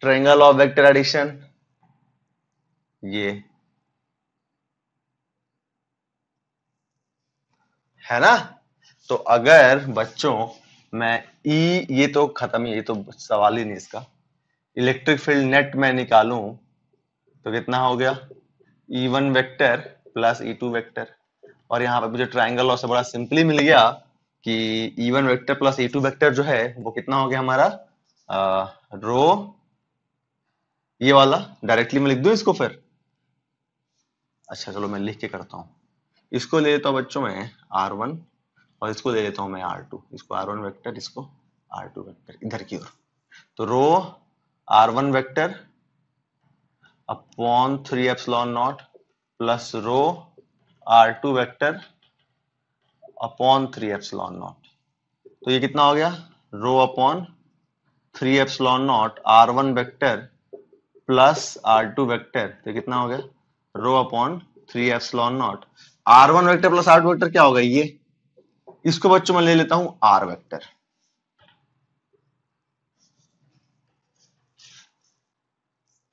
Triangle of vector addition, ये है ना। तो अगर बच्चों मैं ये तो खत्म ही, ये तो सवाल ही नहीं इसका। इलेक्ट्रिक फील्ड नेट में निकालूं तो कितना हो गया, E1 vector plus E2 vector. और यहाँ पे मुझे ट्रायंगल लॉ से बड़ा सिंपली मिल गया कि E1 vector plus E2 vector जो है वो कितना हो गया हमारा, रो, ये वाला डायरेक्टली मैं लिख दूं इसको फिर। अच्छा चलो मैं लिख के करता हूँ, इसको ले लेता हूँ बच्चों मैं R1 और इसको ले लेता हूँ मैं R2, इसको R1 वेक्टर, इसको R2 वेक्टर इधर की ओर। तो रो R1 vector upon 3 epsilon not plus row R2 vector upon 3 epsilon naught. तो ये कितना हो गया, rho upon 3 epsilon not R1 vector plus R2 vector. तो कितना हो गया, rho upon 3 epsilon not R1 vector plus R2 vector क्या होगा, ये। इसको बच्चों मैं ले लेता हूं R वेक्टर,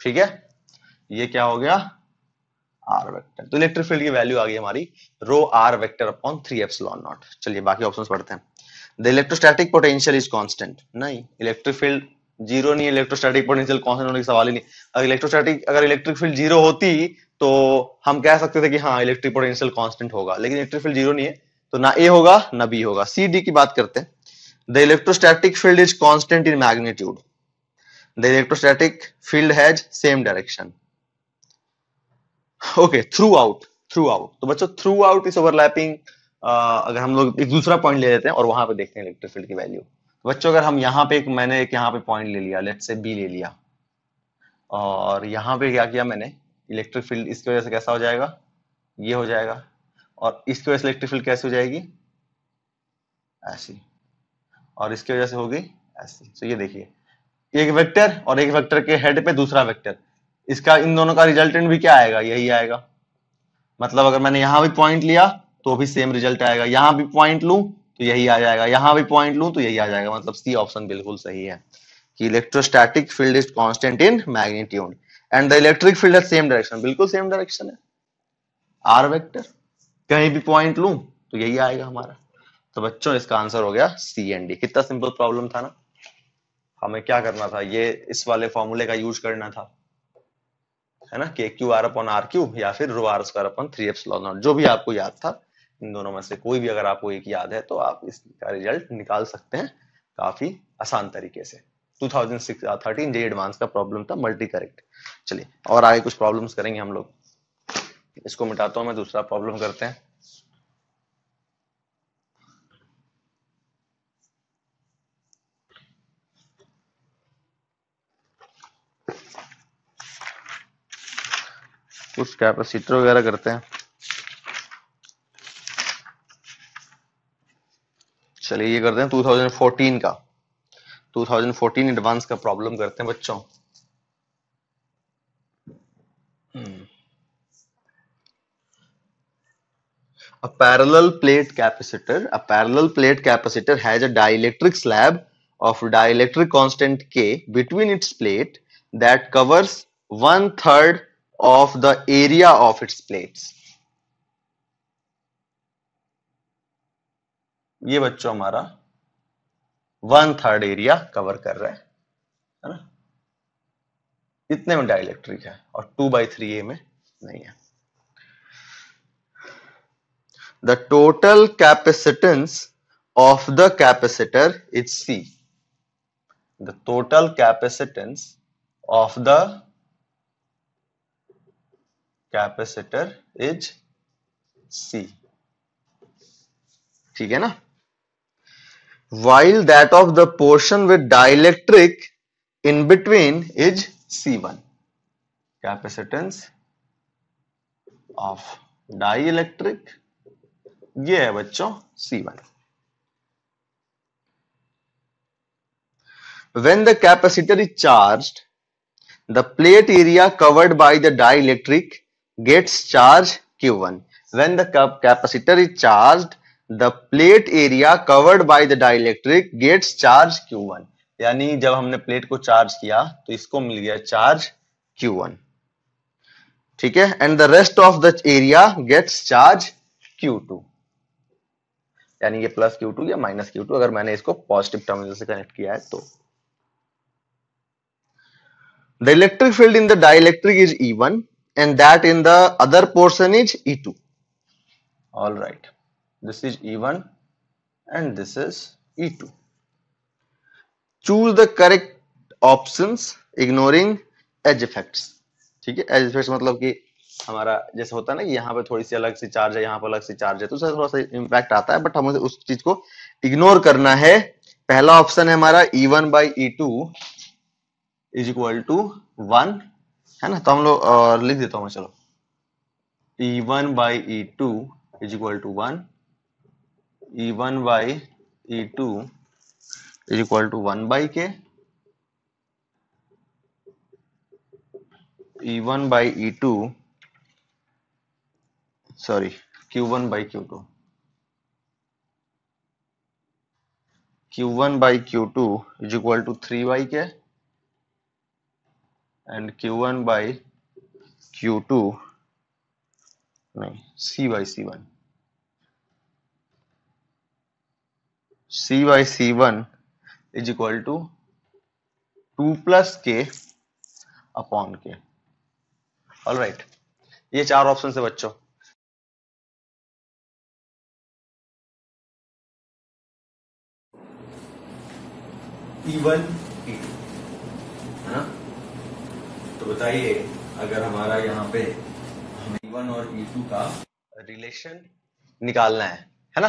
ठीक है। ये क्या हो गया, R वेक्टर। तो इलेक्ट्रिक फील्ड की वैल्यू आ गई हमारी रो R vector upon 3 epsilon not. चलिए बाकी ऑप्शंस पढ़ते हैं। The electrostatic potential is constant, नहीं इलेक्ट्रिक फील्ड जीरो नहीं है, इलेक्ट्रोस्टैटिक पोटेंशियल कांस्टेंट होने का सवाल ही नहीं। अगर इलेक्ट्रिक फील्ड जीरो होती तो हम कह सकते थे कि हाँ इलेक्ट्रिक पोटेंशियल कांस्टेंट होगा, लेकिन इलेक्ट्रिक फील्ड जीरो नहीं है तो ना ए होगा ना बी होगा। सी डी की बात करते हैं। The electrostatic field is constant in magnitude, the electrostatic field has same direction. Okay, through out, तो बच्चों थ्रू आउट इज ओवरलैपिंग। अगर हम लोग एक दूसरा पॉइंट ले लेते हैं और वहां पे देखते हैं इलेक्ट्रिक फील्ड की वैल्यू। बच्चों अगर हम यहाँ पे मैंने एक यहाँ पे पॉइंट ले लिया, लेट्स से बी ले लिया, और यहाँ पे क्या किया मैंने, इलेक्ट्रिक फील्ड इसकी वजह से कैसा हो जाएगा, ये हो जाएगा, और इसकी वजह से इलेक्ट्रिक फील्ड कैसे हो जाएगी, ऐसी, और इसकी वजह से होगी ऐसी। तो ये देखिए एक वेक्टर और एक वेक्टर के हेड पे दूसरा वेक्टर, इसका इन दोनों का रिजल्टेंट भी क्या आएगा, यही आएगा। मतलब अगर मैंने यहां भी पॉइंट लिया तो भी सेम रिजल्ट आएगा, यहां भी पॉइंट लूं तो यही आ जाएगा, यहां भी पॉइंट लूं तो यही आ जाएगा। मतलब सी ऑप्शन बिल्कुल सही है कि electrostatic field is constant in magnitude and the electric field has same direction, बिल्कुल सेम डायरेक्शन है, आर वेक्टर। कहीं भी पॉइंट लूं तो यही आएगा हमारा। तो बच्चों इसका आंसर हो गया सी एंड डी। कितना सिंपल प्रॉब्लम था ना। हमें क्या करना था, ये इस वाले फॉर्मूले का यूज करना था, है ना, k Q R upon r cube या फिर rho r square upon 3 epsilon naught, जो भी आपको याद था। इन दोनों में से कोई भी अगर आपको एक याद है तो आप इसका रिजल्ट निकाल सकते हैं काफी आसान तरीके से। 2013 जे एडवांस का प्रॉब्लम था मल्टी करेक्ट। चलिए और आगे कुछ प्रॉब्लम्स करेंगे हम लोग। इसको मिटाता हूं मैं, दूसरा प्रॉब्लम करते हैं। कुछ कैपेसिटर वगैरह करते हैं। चलिए ये करते हैं 2014 का, 2014 एडवांस का प्रॉब्लम करते हैं बच्चों। A parallel plate capacitor has a dielectric slab of dielectric constant K between its plate that covers 1/3 of the area of its plates. ये बच्चों हमारा 1/3 एरिया कवर कर रहा है ना, इतने में डाइलेक्ट्रिक है और 2/3 में नहीं है। The total capacitance of the capacitor is C. The total capacitance of the capacitor is C. ठीक है ना। While that of the portion with dielectric in between is C1. Capacitance of dielectric ये है बच्चों C1. When the capacitor is charged, the plate area covered by the dielectric gets charge Q1. When the capacitor is charged, the plate area covered by the dielectric gets charge Q1. यानी जब हमने plate को charge किया तो इसको मिल गया charge Q1, ठीक है, and the rest of the area gets charge Q2, यानी ये प्लस Q2 या माइनस Q2 अगर मैंने इसको पॉजिटिव टर्मिनल से कनेक्ट किया है तो। The electric field in the dielectric is E1 and that in the other portion is E2. All right, this is E1 and this is E2. Choose the correct options ignoring edge effects. ठीक है, edge effects मतलब कि हमारा जैसे होता है ना कि यहाँ पे थोड़ी सी अलग सी चार्ज है, यहाँ पे अलग सी चार्ज है, तो उससे थोड़ा सा इम्पैक्ट आता है, बट हमें उस चीज को इग्नोर करना है। पहला ऑप्शन है हमारा E1 by E2 is equal to 1, है ना, तो हम लोग लिख देता हूँ मैं, चलो E1 by E2 is equal to 1, E1 by E2 is equal to 1 by K, E1 by E2, sorry, Q1 by Q2, Q1 by Q2 is equal to 3 by K and Q1 by Q2, नहीं, C by C1, C by C1 is equal to 2 plus K upon K। Alright, ये चार option है बच्चों। E1 E2 है ना, तो बताइए अगर हमारा यहाँ पे हमें E1 और E2 का रिलेशन निकालना है ना,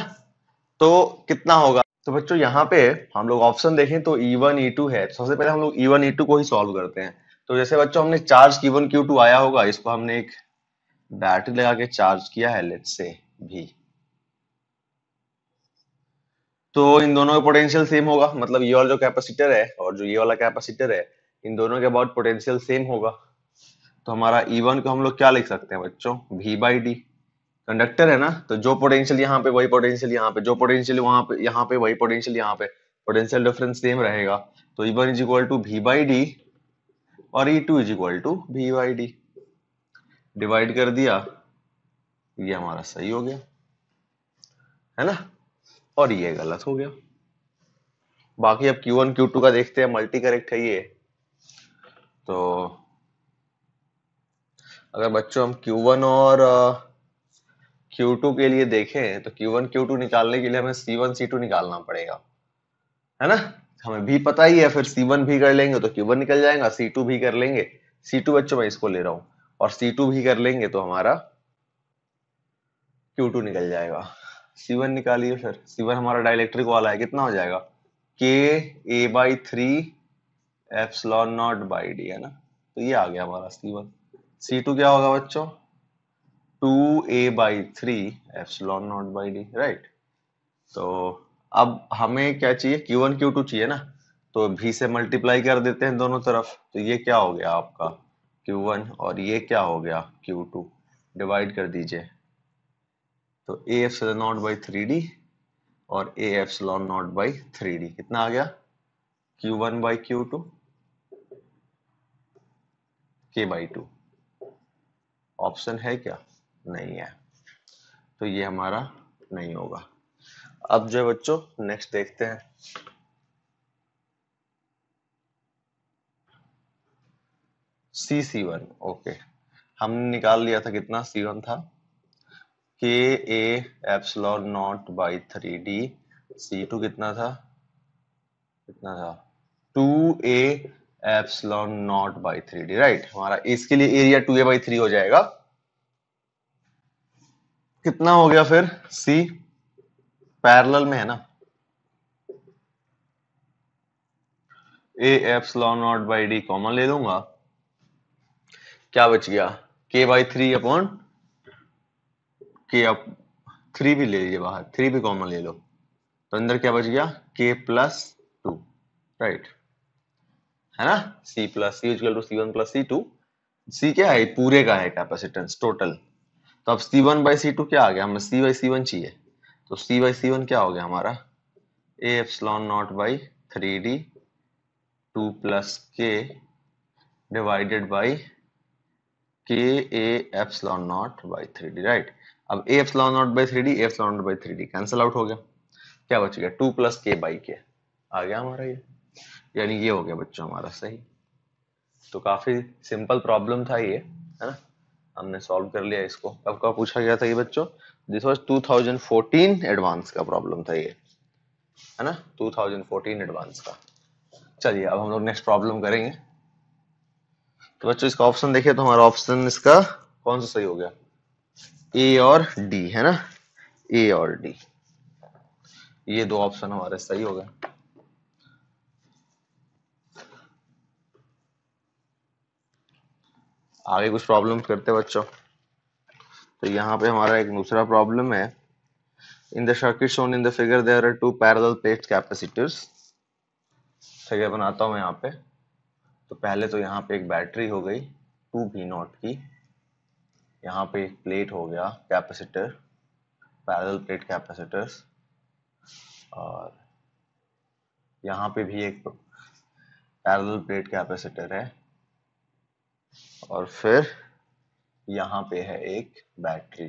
तो कितना होगा। तो बच्चों यहाँ पे हम लोग ऑप्शन देखें तो E1 E2 है, तो सबसे पहले हम लोग E1 E2 को ही सॉल्व करते हैं। तो जैसे बच्चों हमने चार्ज Q1 Q2 आया होगा, इसको हमने एक बैटरी लगा के चार्ज किया है, लेट्स से भी, तो इन दोनों का पोटेंशियल सेम होगा, मतलब ये वाला जो कैपेसिटर है और जो ये वाला कैपेसिटर है, इन दोनों के अबाउट पोटेंशियल सेम होगा। तो हमारा E1 को हम लोग क्या लिख सकते हैं बच्चों, V by D, कंडक्टर है ना, तो जो पोटेंशियल यहाँ पे वही पोटेंशियल यहाँ पे, जो पोटेंशियल वहां पे यहाँ पे वही पोटेंशियल यहाँ पे, पोटेंशियल डिफरेंस सेम रहेगा। तो E1 is equal to V by D और E2 is equal to V by D, divide कर दिया, ये हमारा सही हो गया, है ना, और ये गलत हो गया। बाकी अब Q1 Q2 का देखते हैं, मल्टी करेक्ट है ये। तो अगर बच्चों हम Q1 और Q2 के लिए देखें तो Q1 Q2 निकालने के लिए हमें C1 C2 निकालना पड़ेगा, है ना, हमें भी पता ही है, फिर C1 भी कर लेंगे तो Q1 निकल जाएगा, C2 भी कर लेंगे, C2 बच्चों मैं इसको ले रहा हूं, और C2 भी कर लेंगे तो हमारा Q2 निकल जाएगा। C1 निकालिए, फिर C1 हमारा डाइलेक्ट्रिक वाला है, कितना हो जाएगा, K A by 3 epsilon naught by D, है ना, तो ये आ गया हमारा C1। C2 क्या होगा बच्चों, 2A by 3 epsilon naught by D, right. तो अब हमें क्या चाहिए, Q1 Q2 चाहिए ना, तो V से मल्टीप्लाई कर देते हैं दोनों तरफ, तो ये क्या हो गया आपका Q1 और ये क्या हो गया Q2, डिवाइड कर दीजिए, तो A epsilon naught by 3D और A epsilon naught by 3D कितना आ गया, Q1 by Q2 K by 2। Option है क्या, नहीं है, तो ये हमारा नहीं होगा। अब जो बच्चों नेक्स्ट देखते हैं, C1, ओके, हमने निकाल लिया था, कितना C1 था, K A epsilon naught by 3D, C2 कितना था, 2A epsilon naught by 3D, right. हमारा इसके लिए एरिया 2A बाई 3 हो जाएगा, कितना हो गया फिर, C पैरेलल में है ना, A epsilon naught by D common ले लूंगा, क्या बच गया, K बाई 3 अपॉन K, अब 3 भी ले लीजिए बाहर, 3 भी कॉमन ले लो, तो अंदर क्या बच गया, K प्लस 2, राइट, है ना, C plus C equal to C1 plus C2, C क्या है, पूरे का है कैपेसिटेंस टोटल, तो अब C1 बाई C2 क्या आ गया, हमें C बाई C1 चाहिए, तो C बाई C1 क्या हो गया हमारा, A epsilon naught by 3D 2 plus k divided by k a epsilon naught by 3d, right. अब a epsilon naught by 3d, a epsilon naught by 3d cancel out हो गया, क्या बच गया 2 प्लस के बाई के, आ गया हमारा ये, यानी ये हो गया बच्चों हमारा सही। तो काफी सिंपल प्रॉब्लम था ये, है ना, हमने सॉल्व कर लिया इसको। कब का पूछा गया था ये बच्चों? दिस वाज 2014 एडवांस का प्रॉब्लम था ये, है ना, 2014 एडवांस का। चलिए अब हम लोग नेक्स्ट प्रॉब्लम करेंगे। तो बच्चों इसका ऑप्शन देखिए, तो हमारा ऑप्शन इसका कौन सा सही हो गया? ए और डी, है ना, ए और डी, ये दो ऑप्शन हमारे सही हो गए। आगे कुछ प्रॉब्लम करते हैं बच्चों। तो यहाँ पे हमारा एक दूसरा प्रॉब्लम है। In the circuit shown in the figure there are two parallel plate capacitors. ठीक है, बनाता हूँ मैं यहाँ पे। तो पहले तो यहाँ पे एक बैटरी हो गई 2v0 की, यहाँ पे एक प्लेट हो गया कैपेसिटर, पैरेलल प्लेट कैपेसिटर्स, और यहाँ पे भी एक पैरेलल प्लेट कैपेसिटर है, और फिर यहाँ पे है एक बैटरी।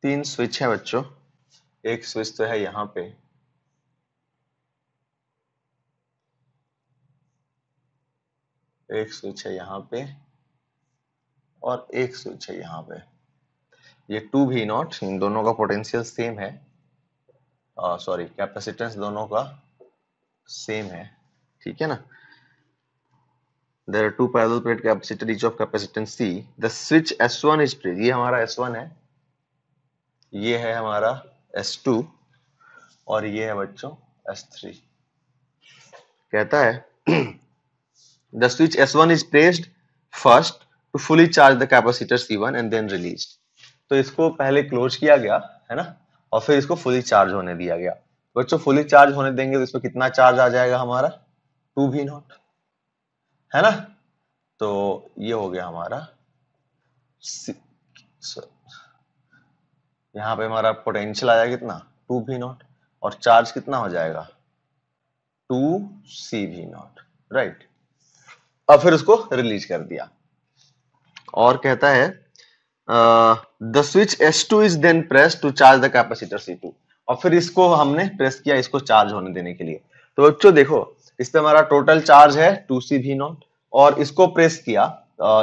तीन स्विच है बच्चों, एक स्विच तो है यहाँ पे, एक स्विच है यहाँ पे, और एक स्विच है यहाँ पे। ये 2v0, इन दोनों का पोटेंशियल सेम है, सॉरी कैपेसिटेंस दोनों का सेम है, ठीक है ना। There are two parallel plate capacitor each of capacitance C. The switch S1 is placed, ये हमारा S1 है, ये है हमारा S2, और ये है बच्चों S3। कहता है the switch S1 is placed first to fully charge the capacitor C1 and then released. तो इसको पहले क्लोज किया गया, है ना, और फिर इसको फुली चार्ज होने दिया गया। बच्चों फुली चार्ज होने देंगे तो इसमें कितना चार्ज आ जाएगा हमारा? 2v0, है ना। तो ये हो गया हमारा यहाँ पे हमारा पोटेंशियल आया कितना? 2v0, और चार्ज कितना हो जाएगा? 2cv0, right. अब फिर उसको रिलीज कर दिया, और कहता है the switch S2 is then press to charge the capacitor C2, और फिर इसको हमने प्रेस किया इसको चार्ज होने देने के लिए। तो बच्चों देखो, इस पे हमारा टोटल चार्ज है 2cv0, और इसको प्रेस किया,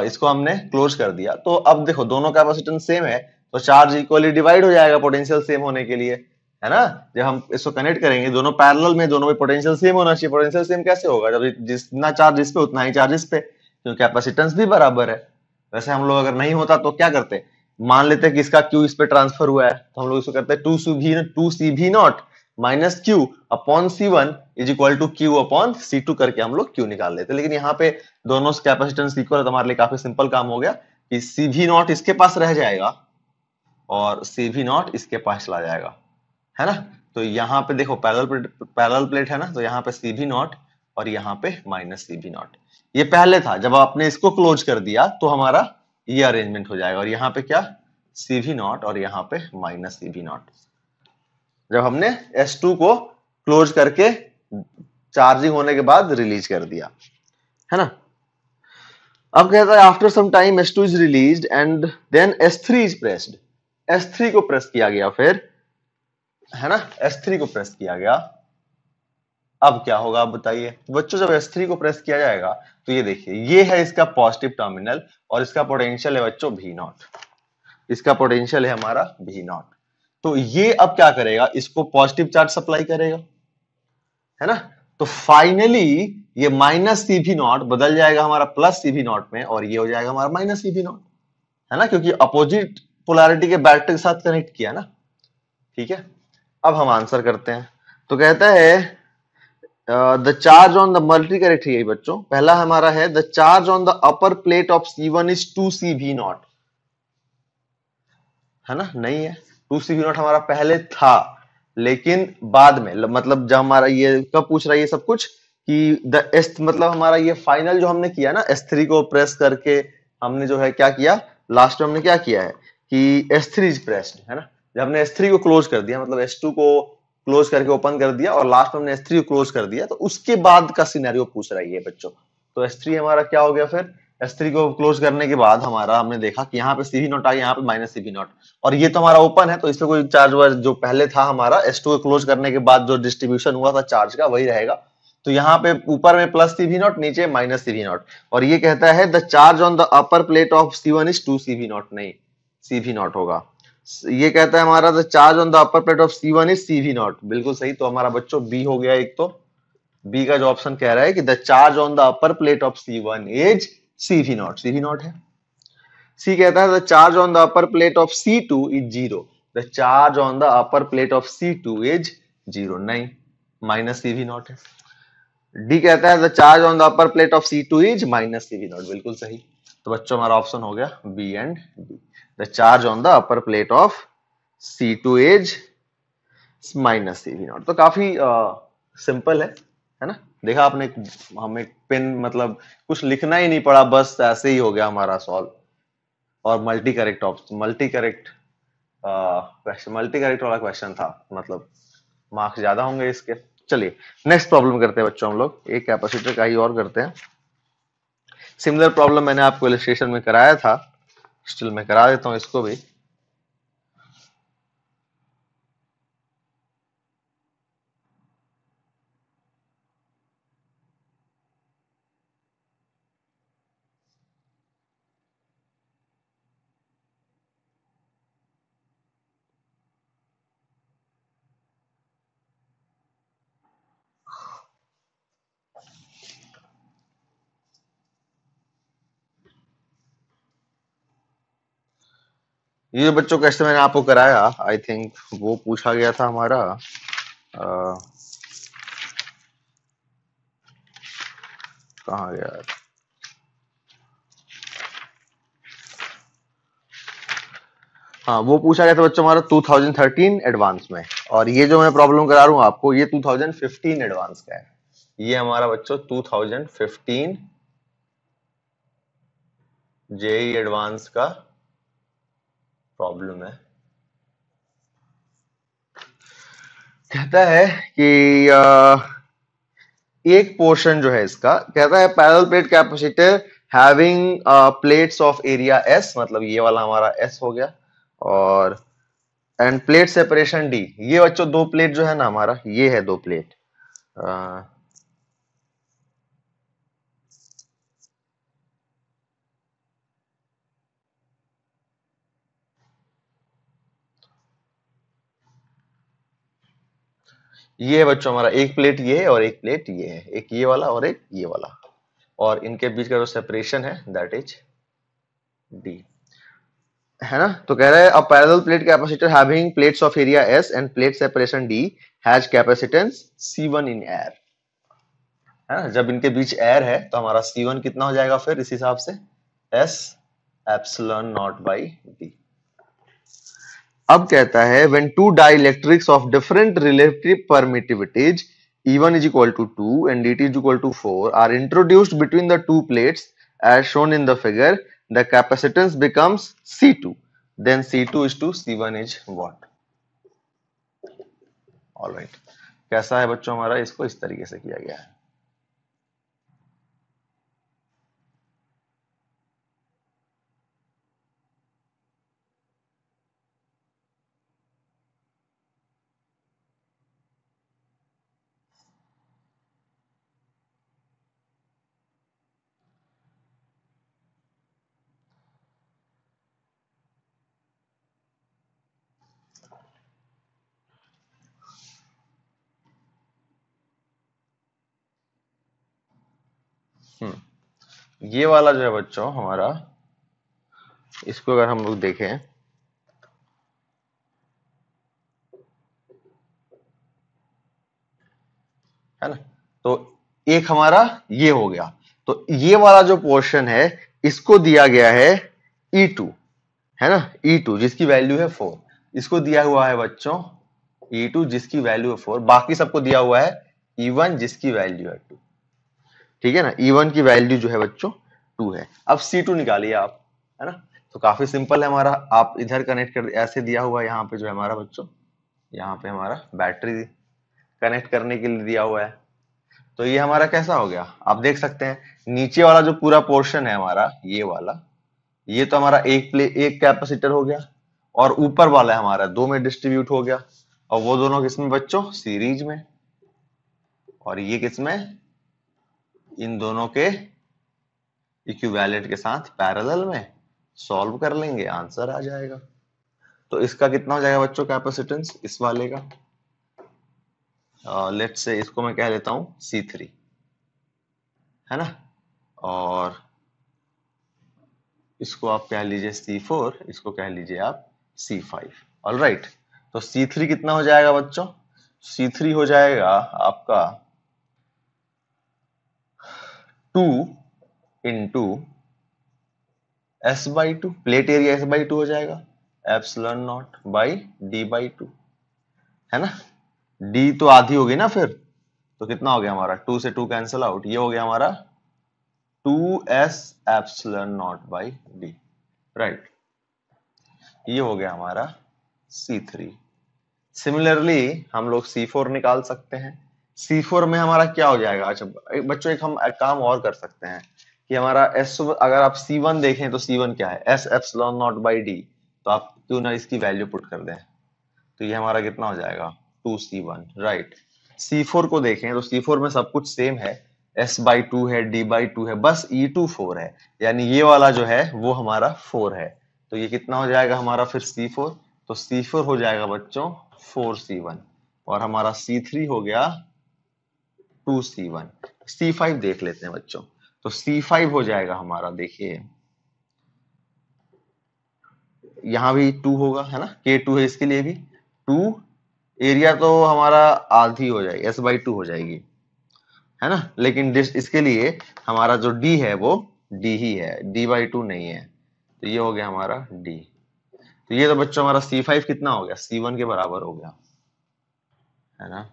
इसको हमने क्लोज कर दिया। तो अब देखो दोनों कैपेसिटेंस सेम है, तो चार्ज इक्वली डिवाइड हो जाएगा पोटेंशियल सेम होने के लिए, है ना। जब हम इसको कनेक्ट करेंगे दोनों पैरेलल में, दोनों में पोटेंशियल सेम होना चाहिए। पोटेंशियल सेम कैसे होगा? जब जितना चार्ज इस पे उतना ही चार्ज इस पे, क्योंकि कैपेसिटेंस भी बराबर है। वैसे हम लोग अगर नहीं होता तो क्या करते? मान लेते कि इसका Q इस पे ट्रांसफर हुआ है, तो हम लोग इसको करते हैं 2cv0 minus Q upon C1 is equal to Q upon C2 करके हम लोग Q निकाल लेते। लेकिन यहाँ पे दोनों कैपेसिटेंस इक्वल है, तो हमारे लिए काफी सिंपल काम हो गया कि cv0 इसके पास रह जाएगा और cv0 इसके पास चला जाएगा, है ना। तो यहाँ पे देखो पैरेलल प्लेट है ना, तो यहाँ पे cv0 और यहाँ पे माइनस cv0। ये पहले था, जब आपने इसको क्लोज कर दिया तो हमारा ये अरेंजमेंट हो जाएगा, और यहाँ पे क्या? cv0 और यहाँ पे माइनस cv0। जब हमने S2 को क्लोज करके चार्जिंग होने के बाद रिलीज कर दिया, है ना। अब कहता है after some time S2 is released and then S3 is pressed. S3 को प्रेस किया गया फिर, है ना, S3 को प्रेस किया गया। अब क्या होगा आप बताइए बच्चों? जब S3 को प्रेस किया जाएगा तो ये देखिए, ये है इसका पॉजिटिव टर्मिनल, और इसका पोटेंशियल है बच्चों V0, इसका पोटेंशियल है हमारा V0। तो ये अब क्या करेगा? इसको पॉजिटिव चार्ज सप्लाई करेगा, है ना। तो फाइनली ये माइनस cv0 बदल जाएगा हमारा प्लस cv0 में, और ये हो जाएगा हमारा माइनस cv0, है ना, क्योंकि अपोजिट पोलैरिटी के बैटरी के साथ कनेक्ट किया ना, ठीक है। अब हम आंसर करते हैं। तो कहता है the charge on the multi, correct है यही बच्चों। पहला हमारा है the charge on the upper plate of C1 is 2cv0, है ना, नहीं है। 2cv0 हमारा पहले था, लेकिन बाद में, मतलब जब हमारा ये कब पूछ रहा है ये सब कुछ कि द एस, मतलब हमारा ये फाइनल जो हमने किया ना S3 को प्रेस करके, हमने जो है क्या किया लास्ट में, हमने क्या किया है कि S3 इज प्रेस्ड, है ना। जब हमने S3 को क्लोज कर दिया, मतलब S2 को क्लोज करके ओपन कर दिया और लास्ट में हमने S3 को क्लोज कर दिया, तो उसके बाद का सिनेरियो पूछ रही है बच्चों। तो S3 हमारा क्या हो गया, फिर S3 को क्लोज करने के बाद हमारा हमने देखा कि यहाँ पे CV0 आ गया, यहाँ पे -CV0, और ये तो हमारा ओपन है, तो इससे कोई चार्ज वर्ज जो पहले था हमारा S2 को क्लोज करने के बाद जो डिस्ट्रीब्यूशन हुआ था चार्ज का वही रहेगा। तो यहाँ पे ऊपर में +CV0, नीचे -CV0, और ये कहता है the charge on the upper plate of C1 is 2CV0, नहीं CV0 होगा। ये कहता है हमारा the charge on the upper plate of C1 is CV0, बिल्कुल सही। तो हमारा बच्चों बी हो गया एक, तो बी का जो ऑप्शन कह रहा है कि the charge on the upper plate of C1 is CV0, CV0 है। सी कहता है the charge on the upper plate of C2 is 0, the charge on the upper plate of C2 is 0, नहीं -CV0 है। D कहता है the charge on the upper plate of C2 is -CV0, बिल्कुल सही। तो बच्चों हमारा ऑप्शन हो गया B and D, the charge on the upper plate of C2 is -CV0। तो काफी सिंपल है ना। देखा आपने, हमें पेन मतलब कुछ लिखना ही नहीं पड़ा, बस ऐसे ही हो गया हमारा सॉल्व। और मल्टी करेक्ट वाला क्वेश्चन था, मतलब मार्क्स ज्यादा होंगे इसके। चलिए नेक्स्ट प्रॉब्लम करते हैं बच्चों हम लोग, एक कैपेसिटर का ही और करते हैं। सिमिलर प्रॉब्लम मैंने आपको इलस्ट्रेशन में कराया था, स्टिल मैं करा देता हूं इसको भी। ये बच्चों कैसे मैंने आपको कराया, आई थिंक वो पूछा गया था हमारा कहाँ गया, हाँ वो पूछा गया था बच्चों हमारा 2013 एडवांस में। और ये जो मैं प्रॉब्लम करा रहा हूँ आपको, ये 2015 एडवांस का है। ये हमारा बच्चों 2015 जेई एडवांस का प्रॉब्लम है। कहता है कि एक पोर्शन जो है इसका, कहता है parallel plate capacitor having plates of area S, मतलब ये वाला हमारा S हो गया, और एंड प्लेट सेपरेशन D। ये बच्चों दो प्लेट जो है ना हमारा, ये है दो प्लेट, ये है बच्चों हमारा एक प्लेट ये है और एक प्लेट ये है, एक ये वाला और एक ये वाला, और इनके बीच का जो सेपरेशन है दैट इज D, है ना। तो कह रहा है a parallel plate capacitor having plates of area S end plate separation D has capacitance C1 in air, है ना। जब इनके बीच एयर है तो हमारा C1 कितना हो जाएगा फिर इस हिसाब से, S epsilon naught by D। अब कहता है when two dielectrics of different relative permittivities E1 is equal to 2 and dt is equal to 4 are introduced between the two plates as shown in the figure, the capacitance becomes C2, then C2 is to C1 is what? All right, कैसा है बच्चों हमारा, इसको इस तरीके से किया गया है। ये वाला जो है बच्चों हमारा, इसको अगर हम लोग देखें, है ना, तो एक हमारा ये हो गया। तो ये वाला जो पोर्शन है इसको दिया गया है E2, है ना, E2 जिसकी वैल्यू है 4, इसको दिया हुआ है बच्चों E2 जिसकी वैल्यू है 4, बाकी सबको दिया हुआ है E1 जिसकी वैल्यू है 2, ठीक है ना। E1 की वैल्यू जो है बच्चों 2 है। अब C2 निकालिए आप, है ना। तो काफी सिंपल है हमारा, आप इधर कनेक्ट कर, ऐसे दिया हुआ है यहाँ पे जो है हमारा बच्चों, यहाँ पे हमारा बैटरी कनेक्ट करने के लिए दिया हुआ है। तो ये हमारा कैसा हो गया, आप देख सकते हैं नीचे वाला जो पूरा पोर्शन है हमारा ये वाला, ये तो हमारा एक कैपेसिटर हो गया, और ऊपर वाला है हमारा दो में डिस्ट्रीब्यूट हो गया, और वो दोनों किसमें बच्चों, सीरीज में, और ये किसमें, इन दोनों के इक्विवेलेंट के साथ पैरेलल में। सॉल्व कर लेंगे, आंसर आ जाएगा। तो इसका कितना हो जाएगा बच्चों कैपेसिटेंस इस वाले का, लेट्स से इसको मैं कह लेता हूं C3, है ना, और इसको आप कह लीजिए C4, इसको कह लीजिए आप C5। ऑलराइट, तो C3 कितना हो जाएगा बच्चों, C3 हो जाएगा आपका 2 into S/2, plate area S/2 हो जाएगा, एप्सिलॉन नॉट बाई D/2, है ना। D तो आधी होगी ना फिर, तो कितना हो गया हमारा, 2 से 2 कैंसिल आउट, ये हो गया हमारा 2S epsilon naught by D, right, ये हो गया हमारा C3। सिमिलरली हम लोग C4 निकाल सकते हैं। C4 में हमारा क्या हो जाएगा, अच्छा बच्चों एक हम एक काम और कर सकते हैं कि हमारा S, अगर आप C1 देखें तो C1 क्या है, S epsilon naught by D, तो आप क्यों ना इसकी वैल्यू पुट कर दें, तो ये हमारा कितना हो जाएगा 2C1, राइट। C4 को देखें तो C4 में सब कुछ सेम है, S/2 है, D/2 है, बस E2 4 है, यानी ये वाला जो है वो हमारा 4 है, तो ये कितना हो जाएगा हमारा फिर C4, तो C4 हो जाएगा बच्चों 4C1, और हमारा C3 हो गया 2C1। C5 देख लेते हैं बच्चों, तो C5 हो जाएगा हमारा, देखिए यहां भी 2 होगा, है ना, K2 है इसके लिए भी 2, एरिया तो हमारा आधी हो जाएगी, S/2 हो जाएगी, है ना, लेकिन इसके लिए हमारा जो D है वो D ही है, D/2 नहीं है, तो ये हो गया हमारा D। तो ये तो बच्चों हमारा C5 कितना हो गया, C1 के बराबर हो गया, है ना।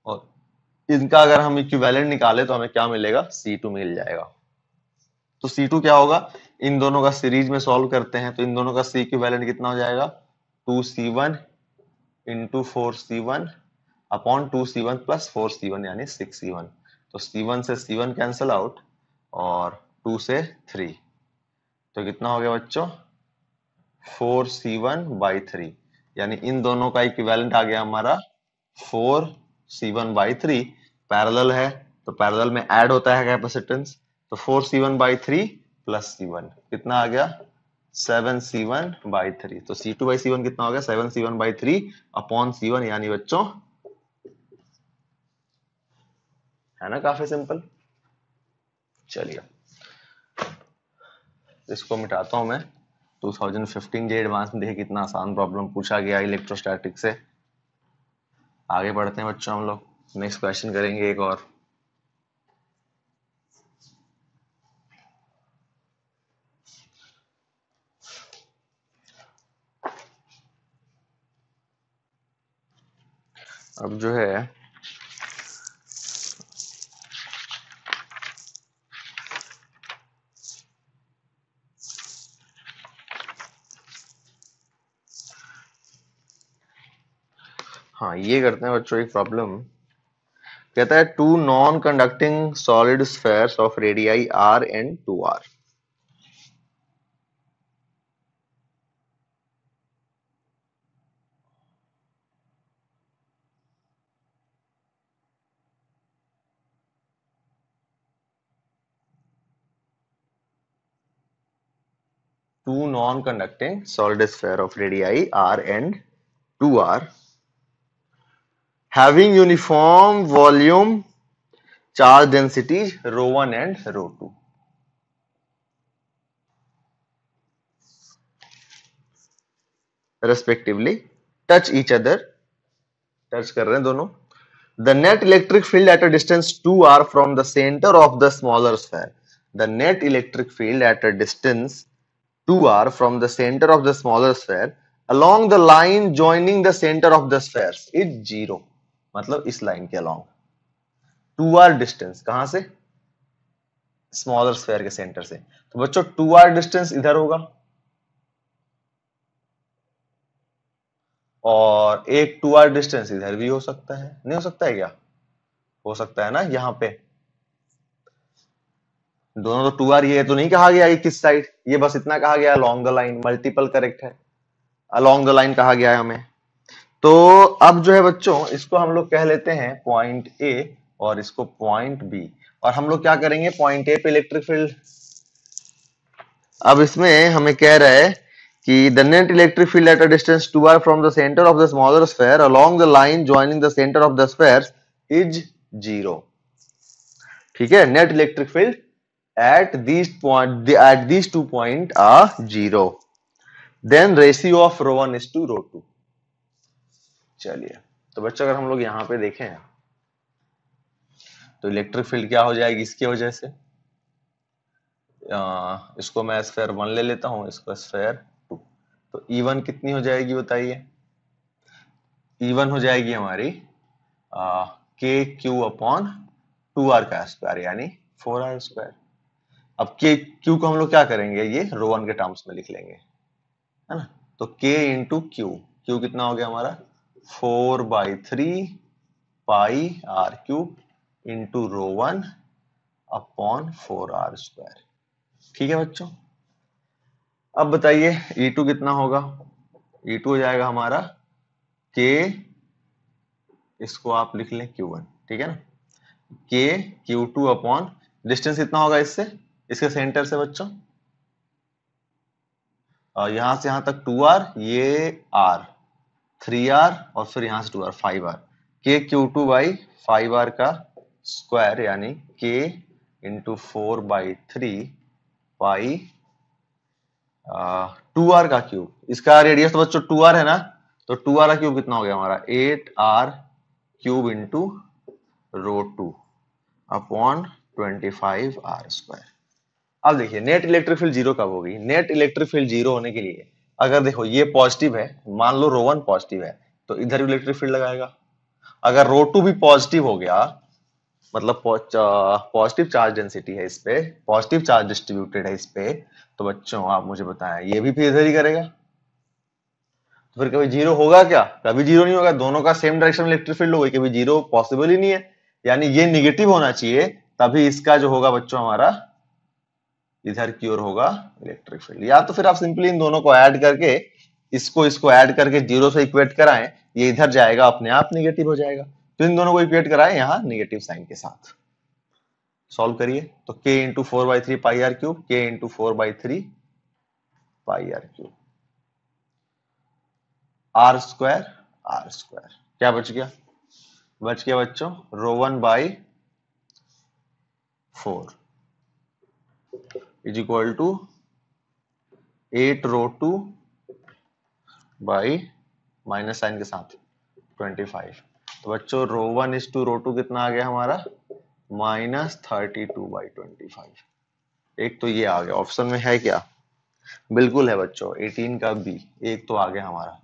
और इनका अगर हम इक्विवेलेंट निकाले तो हमें क्या मिलेगा, C2 मिल जाएगा। तो C2 क्या होगा, इन दोनों का सीरीज में सॉल्व करते हैं तो इन दोनों का C इक्विवेलेंट कितना हो जाएगा, 2C1 into 4C1 upon 2C1 plus 4C1 यानी 6C1। तो C1 से C1 कैंसिल आउट, और 2 से 3, तो कितना हो गया बच्चों 4C1/3, यानी इन दोनों का इक्विवेलेंट आ गया हमारा 4C1/3। पैरेलल है तो पैरेलल में ऐड होता है कैपेसिटेंस, तो 4C1/3 प्लस C1 कितना आ गया 7C1/3, तो C2/C1 कितना हो गया 7C1/3 अपॉन C1, यानी बच्चों, है ना, काफी सिंपल। चलिए इसको मिटाता हूं मैं। 2015 जे एडवांस में देखिए कितना आसान प्रॉब्लम पूछा गया इलेक्ट्रोस्टैटिक से। आगे बढ़ते हैं बच्चों, हम लोग नेक्स्ट क्वेश्चन करेंगे एक और। अब जो है हाँ ये करते हैं बच्चों एक प्रॉब्लम, कहता है two non conducting solid spheres of radii r and 2r। Two non-conducting solid sphere of radii r and 2r having uniform volume charge densities ρ1 and ρ2 respectively touch each other, touch कर रहे हैं दोनों। The net electric field at a distance 2r from the center of the smaller sphere, the net electric field at a distance 2r from the center of the smaller sphere along the line joining the center of the spheres is 0। मतलब इस line के along 2r distance कहां से, smaller sphere के centre से, तो बच्चों 2r distance इधर होगा, और एक 2r डिस्टेंस इधर भी हो सकता है, नहीं हो सकता है क्या? हो सकता है ना। यहाँ पे दोनों तो 2r, ये तो नहीं कहा गया कि किस साइड, ये बस इतना कहा गया along the line, multiple correct है, अलोंग द लाइन कहा गया है हमें। तो अब जो है बच्चों, इसको हम लोग कह लेते हैं पॉइंट ए और इसको पॉइंट बी, और हम लोग क्या करेंगे, पॉइंट ए पे इलेक्ट्रिक फील्ड। अब इसमें हमें कह रहा है कि the net electric field at a distance 2r from the centre of the smaller sphere along the line joining the centre of the sphere is 0। ठीक है, net electric field at these 2 point are 0, then ratio of rho 1 is to rho 2। चलिए, तो बच्चों अगर हम लोग यहाँ पे देखें तो इलेक्ट्रिक फील्ड क्या हो जाएगी इसकी वजह से, इसको मैं स्फेयर 1 ले लेता हूं, इसको स्फेयर 2, तो E1 कितनी हो जाएगी बताइए? E1 हो जाएगी हमारी के क्यू अपॉन 2r का स्क्वायर यानी 4r स्क्वायर। अब के क्यू को हम लोग क्या करेंगे, ये रो 1 के टर्म्स में लिख लेंगे, है ना। तो k इंटू क्यू, क्यू कितना हो गया हमारा 4/3 पाई r क्यूब इंटू रो 1 अपॉन 4r स्क्वायर। ठीक है बच्चों, अब बताइए E2 कितना होगा? E2 हो जाएगा हमारा k, इसको आप लिख लें Q1, ठीक है ना, k Q2 अपॉन डिस्टेंस कितना होगा इससे, इसके सेंटर से बच्चों, यहां से यहां तक 2r, ये r 3r और फिर यहां से 2r 5r, k Q2 by 5r का स्क्वायर यानी k इंटू 4/3 पाई 2r का क्यूब, इसका रेडियस तो बच्चों 2r है ना, तो 2r का क्यूब कितना हो गया हमारा 8r क्यूब इंटू रो 2 अपॉन 25r स्क्वायर। अब देखिए नेट इलेक्ट्रिक फील्ड जीरो कब होगी, नेट इलेक्ट्रिक फील्ड जीरो होने के लिए अगर देखो ये पॉजिटिव है, मान लो रो 1 पॉजिटिव है तो इधर भी इलेक्ट्रिक फील्ड लगाएगा, अगर रो 2 भी पॉजिटिव हो गया, मतलब पॉजिटिव चार्ज डेंसिटी है इस पे, पॉजिटिव चार्ज डिस्ट्रीब्यूटेड है इस पे, तो बच्चों आप मुझे बताएं ये भी फिर इधर ही करेगा, तो फिर कभी जीरो होगा क्या? कभी जीरो नहीं होगा, दोनों का सेम डायरेक्शन में इलेक्ट्रिक फील्ड होगी, कभी जीरो पॉसिबल ही नहीं है, यानी ये निगेटिव होना चाहिए, तभी इसका जो होगा बच्चों हमारा इधर की ओर होगा इलेक्ट्रिक फील्ड। या तो फिर आप सिंपली इन दोनों को ऐड करके, इसको ऐड करके जीरो से इक्वेट कराएं, ये इधर जाएगा अपने आप निगेटिव हो जाएगा, तो इन दोनों को इक्वेट कराएं यहां निगेटिव साइन के साथ, सॉल्व करिए, तो k into 4/3 pi are cube, k into 4/3 pi are cube, R square क्या बच गया? बच गया बच्चों rho 1/4 is equal to 8 rho 2 by minus sign के साथ 25। तो बच्चों रो 1 इज टू रो 2 कितना आ गया हमारा -32/25। एक तो ये आ गया, ऑप्शन में है क्या? बिल्कुल है बच्चों, 18 का बी, एक तो आ गया हमारा,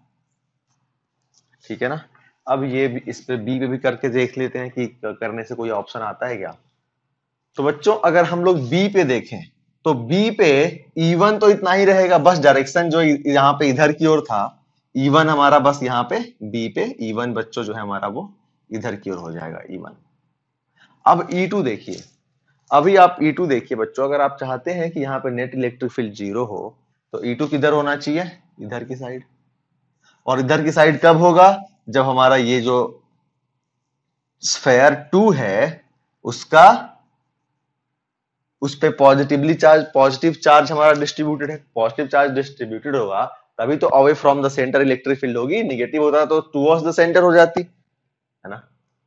ठीक है ना। अब ये भी, इस पे बी पे भी करके देख लेते हैं कि करने से कोई ऑप्शन आता है क्या। तो बच्चों अगर हम लोग बी पे देखें तो बी पे E1 तो इतना ही रहेगा, बस डायरेक्शन जो यहाँ पे इधर की ओर था, E1 हमारा बस यहाँ पे बी पे E1 बच्चों जो है हमारा वो इधर की ओर हो जाएगा E1। अब E2 देखिए, अभी आप E2 देखिए बच्चों, अगर आप चाहते हैं कि यहाँ पे नेट इलेक्ट्रिक फील्ड जीरो हो तो E2 किधर होना चाहिए, इधर की साइड, और इधर की साइड कब होगा, जब हमारा ये जो स्फेयर 2 है उसका, उस पे पॉजिटिव चार्ज हमारा डिस्ट्रीब्यूटेड है, पॉजिटिव चार्ज डिस्ट्रीब्यूटेड होगा तभी तो away from the centre electric field होगी, निगेटिव होता तो टुवर्ड्स द सेंटर हो जाती है ना।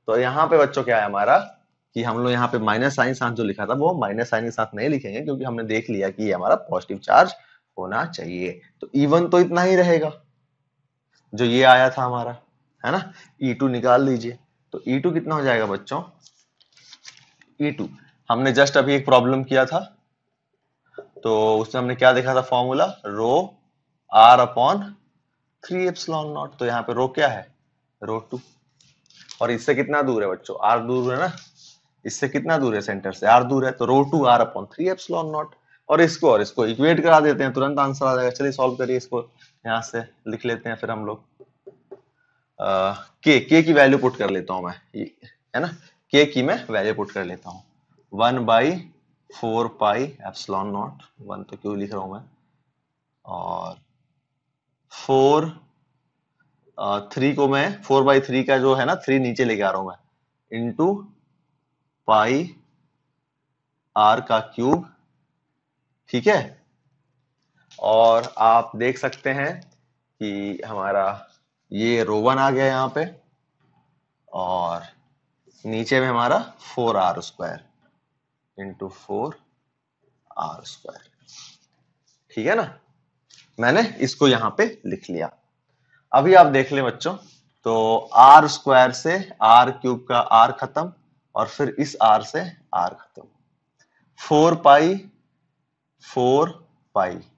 तो यहाँ पे बच्चों क्या है हमारा कि हम लोग यहाँ पे माइनस साइन साथ जो लिखा था वो माइनस साइन के साथ नहीं लिखेंगे, क्योंकि हमने देख लिया कि ये हमारा पॉजिटिव चार्ज होना चाहिए, तो E1 तो इतना ही रहेगा जो ये आया था हमारा, है ना। E2 निकाल लीजिए, तो E2 कितना हो जाएगा बच्चों, E2 हमने जस्ट अभी एक प्रॉब्लम किया था, तो उसमें हमने क्या देखा था formula, rho r upon 3 epsilon naught, तो यहाँ पे रो क्या है, रो 2, और इससे कितना दूर है बच्चों, r दूर है ना, इससे कितना दूर है सेंटर से, r दूर है, तो रो 2 r अपॉन 3 एप्सिलॉन नॉट, और इसको इक्वेट करा देते हैं, तुरंत आंसर आ जाएगा। चलिए सॉल्व करिए, इसको यहाँ से लिख लेते हैं फिर हम लोग, के की वैल्यू पुट कर लेता हूं मैं, है ना, के की मैं वैल्यू पुट कर लेता हूं 1/4πε0, 1 तो क्यों लिख रहा हूं मैं, और 3 को मैं 4/3 का जो है ना 3 नीचे लेके आ रहा हूं मैं, इंटू पाई आर का क्यूब, ठीक है। और आप देख सकते हैं कि हमारा ये रो 1 आ गया यहाँ पे, और नीचे में हमारा 4r² इंटू 4r², ठीक है ना। मैंने इसको यहाँ पे लिख लिया। अभी आप देख लें बच्चों, तो r² से r³ का r खत्म, और फिर इस r से r खत्म, 4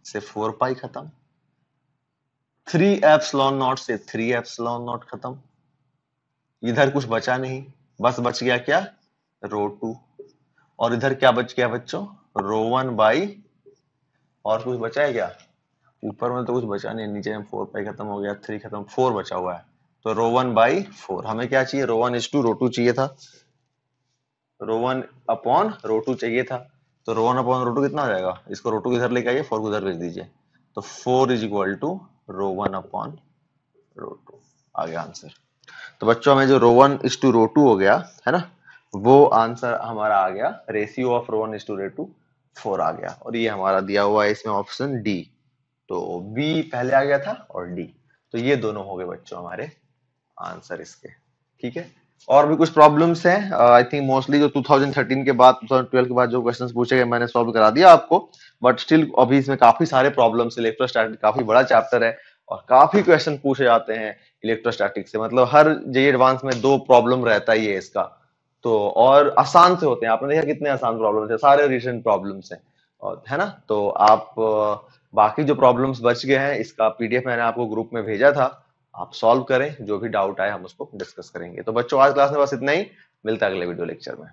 से 4 खत्म, 3ε0 से 3ε0 खत्म, इधर कुछ बचा नहीं, बस बच गया क्या, रो 2, और इधर क्या बच गया बच्चों, रो 1 और कुछ बचा है क्या, ऊपर में तो कुछ बचा नहीं, नीचे में 4 खत्म हो गया, 3 खत्म, 4 बचा हुआ है, तो रो 1/4। हमें क्या चाहिए, रो 1:2 रो 2 चाहिए था, रो 1/रो 2 चाहिए था, तो रो 1/रो 2 कितना हो जाएगा, इसको रो 2 इधर लेके आइए, 4 को इधर भेज दीजिए, तो 4 इज इक्वल टू रो 1/रो 2 आ गया आंसर। तो बच्चों हमें जो रो 1:रो 2 हो गया है ना, वो आंसर हमारा आ गया, रेशियो ऑफ रो 1:रो 2 4 आ गया, और ये हमारा दिया हुआ है इसमें ऑप्शन डी, तो बी पहले आ गया था और डी, तो ये दोनों हो गए बच्चों हमारे आंसर इसके, ठीक है। और भी कुछ प्रॉब्लम्स हैं, आई थिंक मोस्टली जो 2013 के बाद 2012 के बाद जो क्वेश्चंस पूछे गए मैंने सॉल्व करा दिया आपको, बट स्टिल अभी इसमें काफी सारे प्रॉब्लम्स, इलेक्ट्रोस्टैटिक काफी बड़ा चैप्टर है और काफी क्वेश्चन पूछे जाते हैं इलेक्ट्रोस्टैटिक से, मतलब हर जेईई एडवांस में 2 प्रॉब्लम रहता ही है इसका, तो और आसान से होते हैं, आपने देखा कितने आसान प्रॉब्लम्स है, सारे रिसेंट प्रॉब्लम्स हैं, और है ना, तो आप बाकी जो प्रॉब्लम्स बच गए हैं इसका पीडीएफ मैंने आपको ग्रुप में भेजा था, आप सॉल्व करें, जो भी डाउट आए हम उसको डिस्कस करेंगे। तो बच्चों आज क्लास में बस इतना ही, मिलता है अगले वीडियो लेक्चर में।